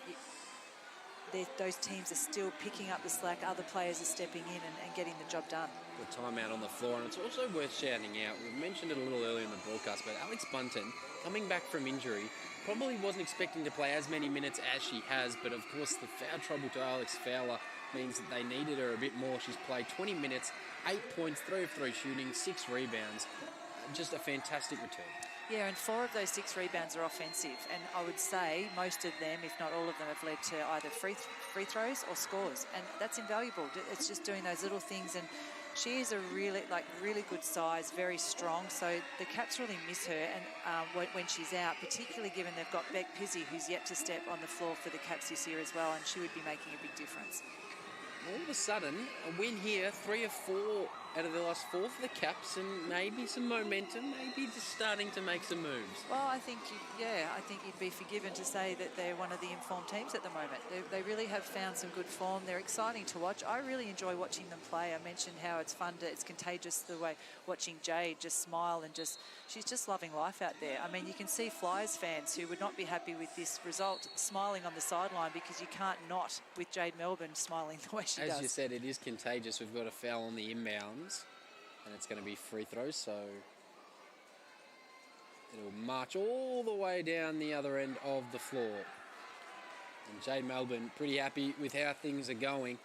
Those teams are still picking up the slack. Other players are stepping in and getting the job done. Good time out on the floor, and it's also worth shouting out. We've mentioned it a little earlier in the broadcast, but Alex Bunton, coming back from injury, probably wasn't expecting to play as many minutes as she has, but of course the foul trouble to Alex Fowler means that they needed her a bit more. She's played 20 minutes, 8 points, 3 of 3 shooting, 6 rebounds. Just a fantastic return. Yeah, and 4 of those 6 rebounds are offensive, and I would say most of them, if not all of them, have led to either free throws or scores, and that's invaluable. It's just doing those little things, and she is a really good size, very strong, so the Caps really miss her and when she's out, particularly given they've got Beck Pizzi, who's yet to step on the floor for the Caps this year as well, and she would be making a big difference. All of a sudden, a win here, 3 of 4 out of the last 4 for the Caps, and maybe some momentum, maybe just starting to make some moves. Well, I think you'd be forgiven to say that they're one of the informed teams at the moment. They really have found some good form. They're exciting to watch. I really enjoy watching them play. I mentioned how it's contagious the way watching Jade just smile and she's just loving life out there. I mean, you can see Flyers fans who would not be happy with this result smiling on the sideline, because you can't not with Jade Melbourne smiling the way she does. As you said, it is contagious. We've got a foul on the inbounds, and it's going to be free throws, so it'll march all the way down the other end of the floor. And Jade Melbourne pretty happy with how things are going.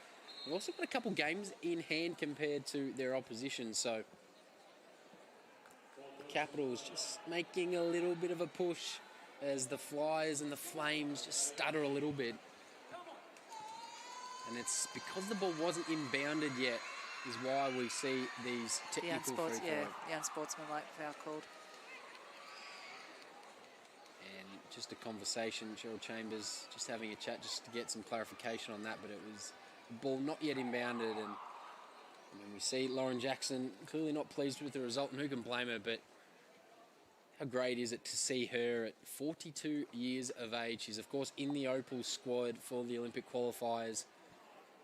We've also got a couple games in hand compared to their opposition, so the Capitals just making a little bit of a push as the Flyers and the Flames just stutter a little bit. And it's because the ball wasn't inbounded yet is why we see these technical free throws. The unsportsmanlike foul called. And just a conversation. Cheryl Chambers just having a chat just to get some clarification on that, but it was a ball not yet inbounded, and we see Lauren Jackson clearly not pleased with the result, and who can blame her, but how great is it to see her at 42 years of age. She's, of course, in the Opal squad for the Olympic qualifiers,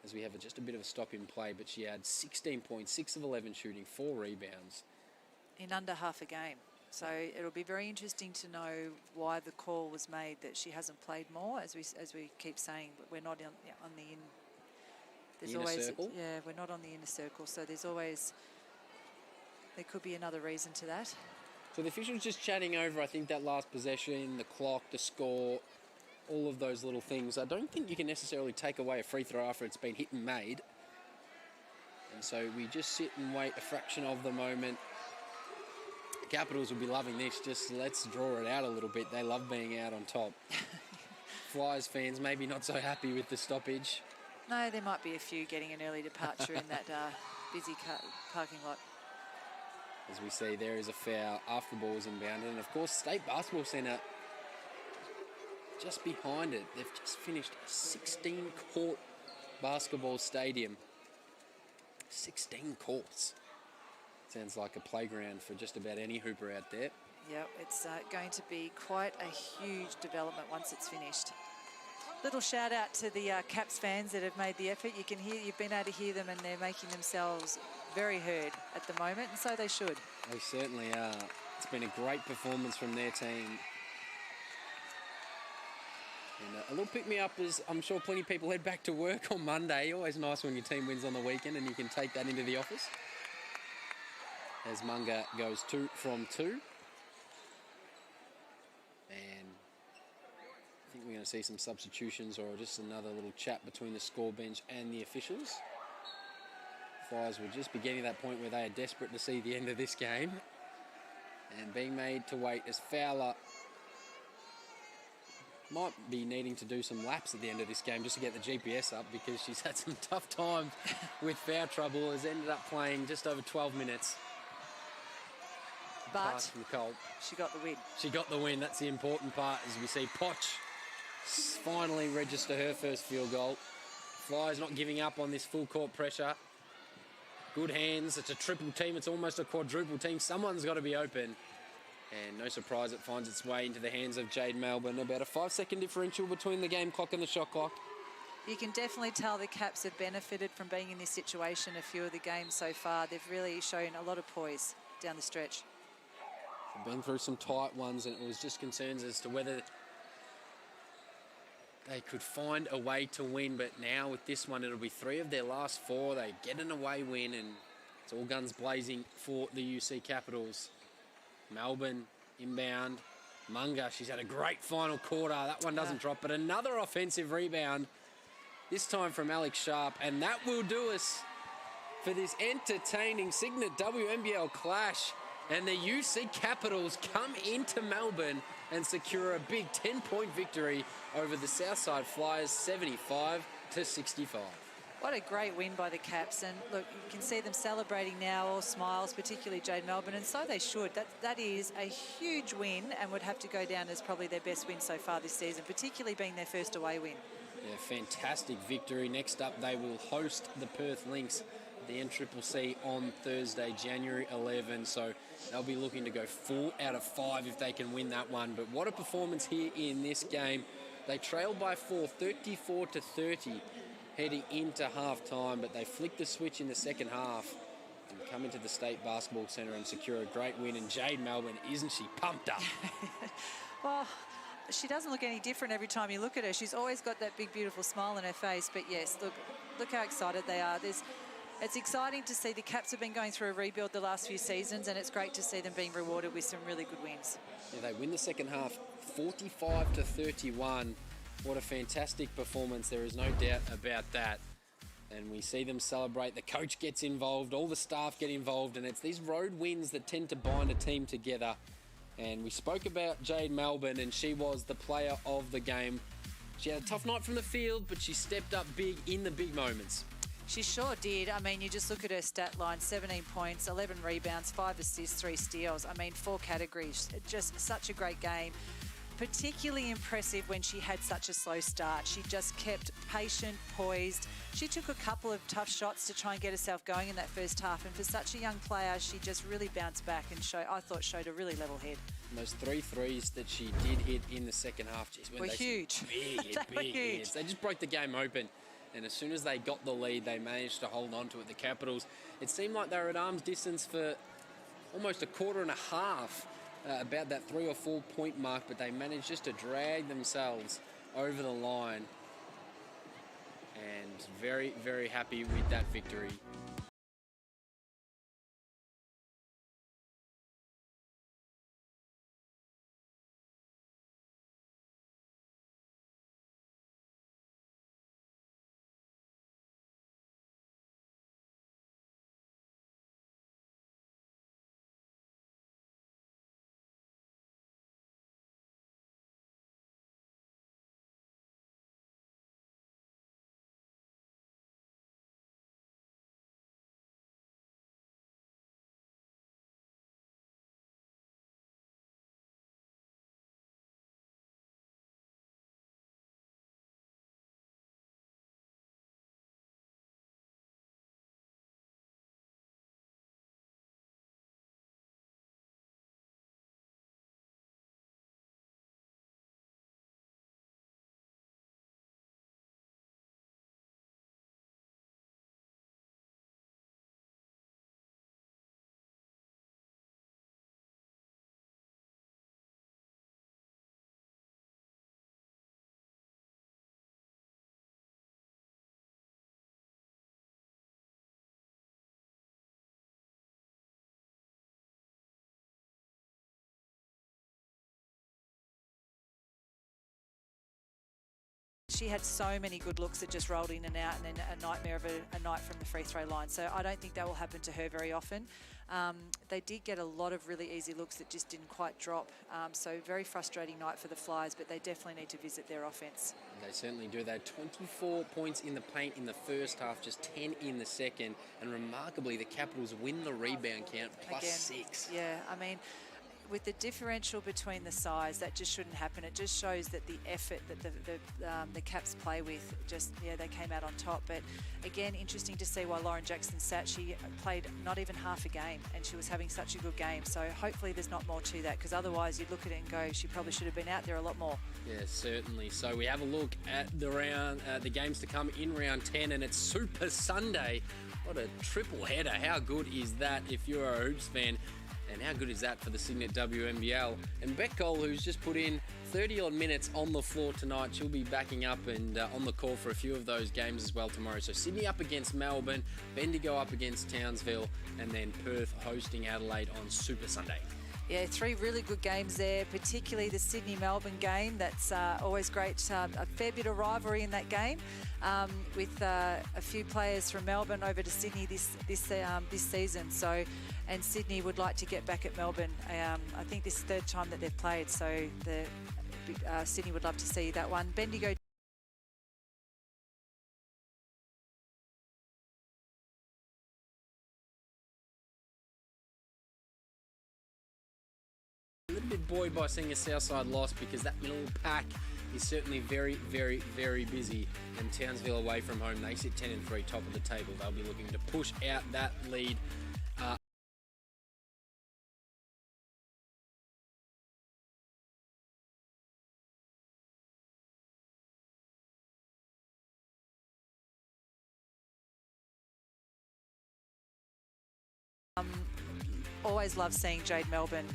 as we have just a bit of a stop in play, but she had 16 points, 6 of 11 shooting, 4 rebounds. In under half a game. So it'll be very interesting to know why the call was made that she hasn't played more, as we keep saying, but we're not on the in. There's inner always circle? Yeah, we're not on the inner circle, so there could be another reason to that. So the officials just chatting over, I think, that last possession, the clock, the score, all of those little things. I don't think you can necessarily take away a free throw after it's been hit and made. And so we just sit and wait a fraction of the moment. The Capitals will be loving this. Just let's draw it out a little bit. They love being out on top. Flyers fans maybe not so happy with the stoppage. No, there might be a few getting an early departure in that busy parking lot. As we see, there is a foul after the ball is inbounded. And, of course, State Basketball Centre just behind it. They've just finished a 16-court basketball stadium. 16 courts. Sounds like a playground for just about any hooper out there. Yeah, it's going to be quite a huge development once it's finished. Little shout out to the Caps fans that have made the effort. You've been able to hear them, and they're making themselves very heard at the moment, and so they should. They certainly are. It's been a great performance from their team. And a little pick-me-up, as I'm sure plenty of people head back to work on Monday. Always nice when your team wins on the weekend and you can take that into the office. As Munga goes 2 from 2. And I think we're going to see some substitutions or just another little chat between the score bench and the officials. Flyers will just be getting to that point where they are desperate to see the end of this game. And being made to wait as Fowler might be needing to do some laps at the end of this game just to get the GPS up, because she's had some tough times with foul trouble. Has ended up playing just over 12 minutes. But she got the win. She got the win. That's the important part, as we see Poch finally register her first field goal. Flyers not giving up on this full court pressure. Good hands. It's a triple team. It's almost a quadruple team. Someone's got to be open. And no surprise, it finds its way into the hands of Jade Melbourne. About a 5-second differential between the game clock and the shot clock. You can definitely tell the Caps have benefited from being in this situation a few of the games so far. They've really shown a lot of poise down the stretch. They've been through some tight ones, and it was just concerns as to whether they could find a way to win. But now with this one, it'll be 3 of their last 4. They get an away win, and it's all guns blazing for the UC Capitals. Melbourne inbound. Munga, she's had a great final quarter. That one doesn't drop, but another offensive rebound, this time from Alex Sharp, and that will do us for this entertaining Cygnett WNBL clash. And the UC Capitals come into Melbourne and secure a big 10-point victory over the Southside Flyers, 75-65. What a great win by the Caps. And look, you can see them celebrating now, all smiles, particularly Jade Melbourne, and so they should. That is a huge win and would have to go down as probably their best win so far this season, particularly being their first away win. Yeah, fantastic victory. Next up, they will host the Perth Lynx, the NCCC, on Thursday, January 11. So they'll be looking to go 4 out of 5 if they can win that one. But what a performance here in this game. They trailed by 4, 34-30. Heading into half-time, but they flicked the switch in the second half and come into the State Basketball Centre and secure a great win. And Jade Melbourne, isn't she pumped up? Well, she doesn't look any different every time you look at her. She's always got that big, beautiful smile on her face. But yes, look how excited they are. It's exciting to see the Caps have been going through a rebuild the last few seasons, and it's great to see them being rewarded with some really good wins. Yeah, they win the second half, 45-31. What a fantastic performance. There is no doubt about that. And we see them celebrate. The coach gets involved. All the staff get involved. And it's these road wins that tend to bind a team together. And we spoke about Jade Melbourne, and she was the player of the game. She had a tough night from the field, but she stepped up big in the big moments. She sure did. I mean, you just look at her stat line, 17 points, 11 rebounds, 5 assists, 3 steals. I mean, 4 categories. Just such a great game. particularly impressive when she had such a slow start. She just kept patient, poised. She took a couple of tough shots to try and get herself going in that first half, and for such a young player, she just really bounced back and showed a really level head. And those 3 threes that she did hit in the second half, geez, were huge. Big hits. They just broke the game open. And as soon as they got the lead, they managed to hold on to it. The Capitals, it seemed like they were at arm's distance for almost a quarter and a half, about that 3 or 4 point mark, but they managed just to drag themselves over the line. And very, very happy with that victory. She had so many good looks that just rolled in and out, and then a nightmare of a night from the free throw line. So I don't think that will happen to her very often. They did get a lot of really easy looks that just didn't quite drop. So very frustrating night for the Flyers, but they definitely need to visit their offense. They certainly do. They had 24 points in the paint in the first half, just 10 in the second. And remarkably, the Capitals win the rebound count, plus Again, 6. Yeah, I mean, with the differential between the size, that just shouldn't happen. It just shows that the effort that the Caps play with, just, yeah, they came out on top. But again, interesting to see why Lauren Jackson sat. She played not even half a game, and she was having such a good game. So hopefully there's not more to that, because otherwise you'd look at it and go, she probably should have been out there a lot more. Yeah, certainly. So we have a look at the games to come in round 10, and it's Super Sunday. What a triple header. How good is that if you're a Hoops fan? And how good is that for the Cygnett WNBL? And Beck Cole, who's just put in 30-odd minutes on the floor tonight, she'll be backing up and on the call for a few of those games as well tomorrow. So Sydney up against Melbourne, Bendigo up against Townsville, and then Perth hosting Adelaide on Super Sunday. Yeah, 3 really good games there, particularly the Sydney-Melbourne game. That's always great. A fair bit of rivalry in that game, with a few players from Melbourne over to Sydney this season. So, and Sydney would like to get back at Melbourne. I think this is the 3rd time that they've played. So Sydney would love to see that one. Bendigo. A little bit buoyed by seeing a Southside loss, because that middle pack is certainly very, very, very busy. And Townsville away from home, they sit 10-3, top of the table. They'll be looking to push out that lead. Always love seeing Jade Melbourne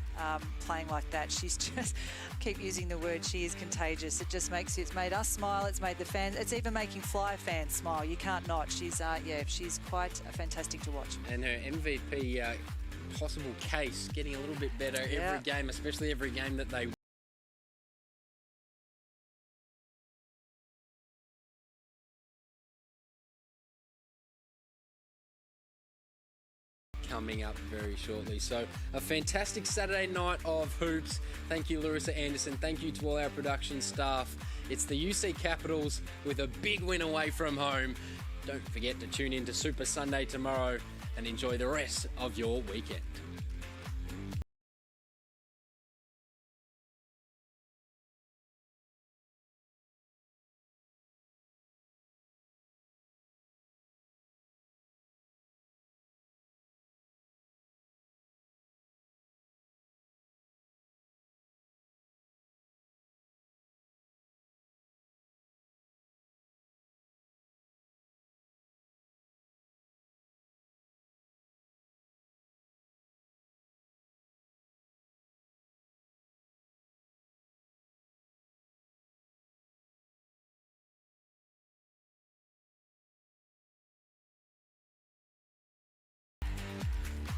playing like that. She's just, keep using the word, she is contagious. It just makes, it's made us smile, it's made the fans, it's even making Flyer fans smile. You can't not. She's, she's quite fantastic to watch. And her MVP possible case getting a little bit better every game, especially every game that they coming up very shortly. So a fantastic Saturday night of hoops. Thank you, Larissa Anderson. Thank you to all our production staff. It's the UC Capitals with a big win away from home. Don't forget to tune in to Super Sunday tomorrow and enjoy the rest of your weekend.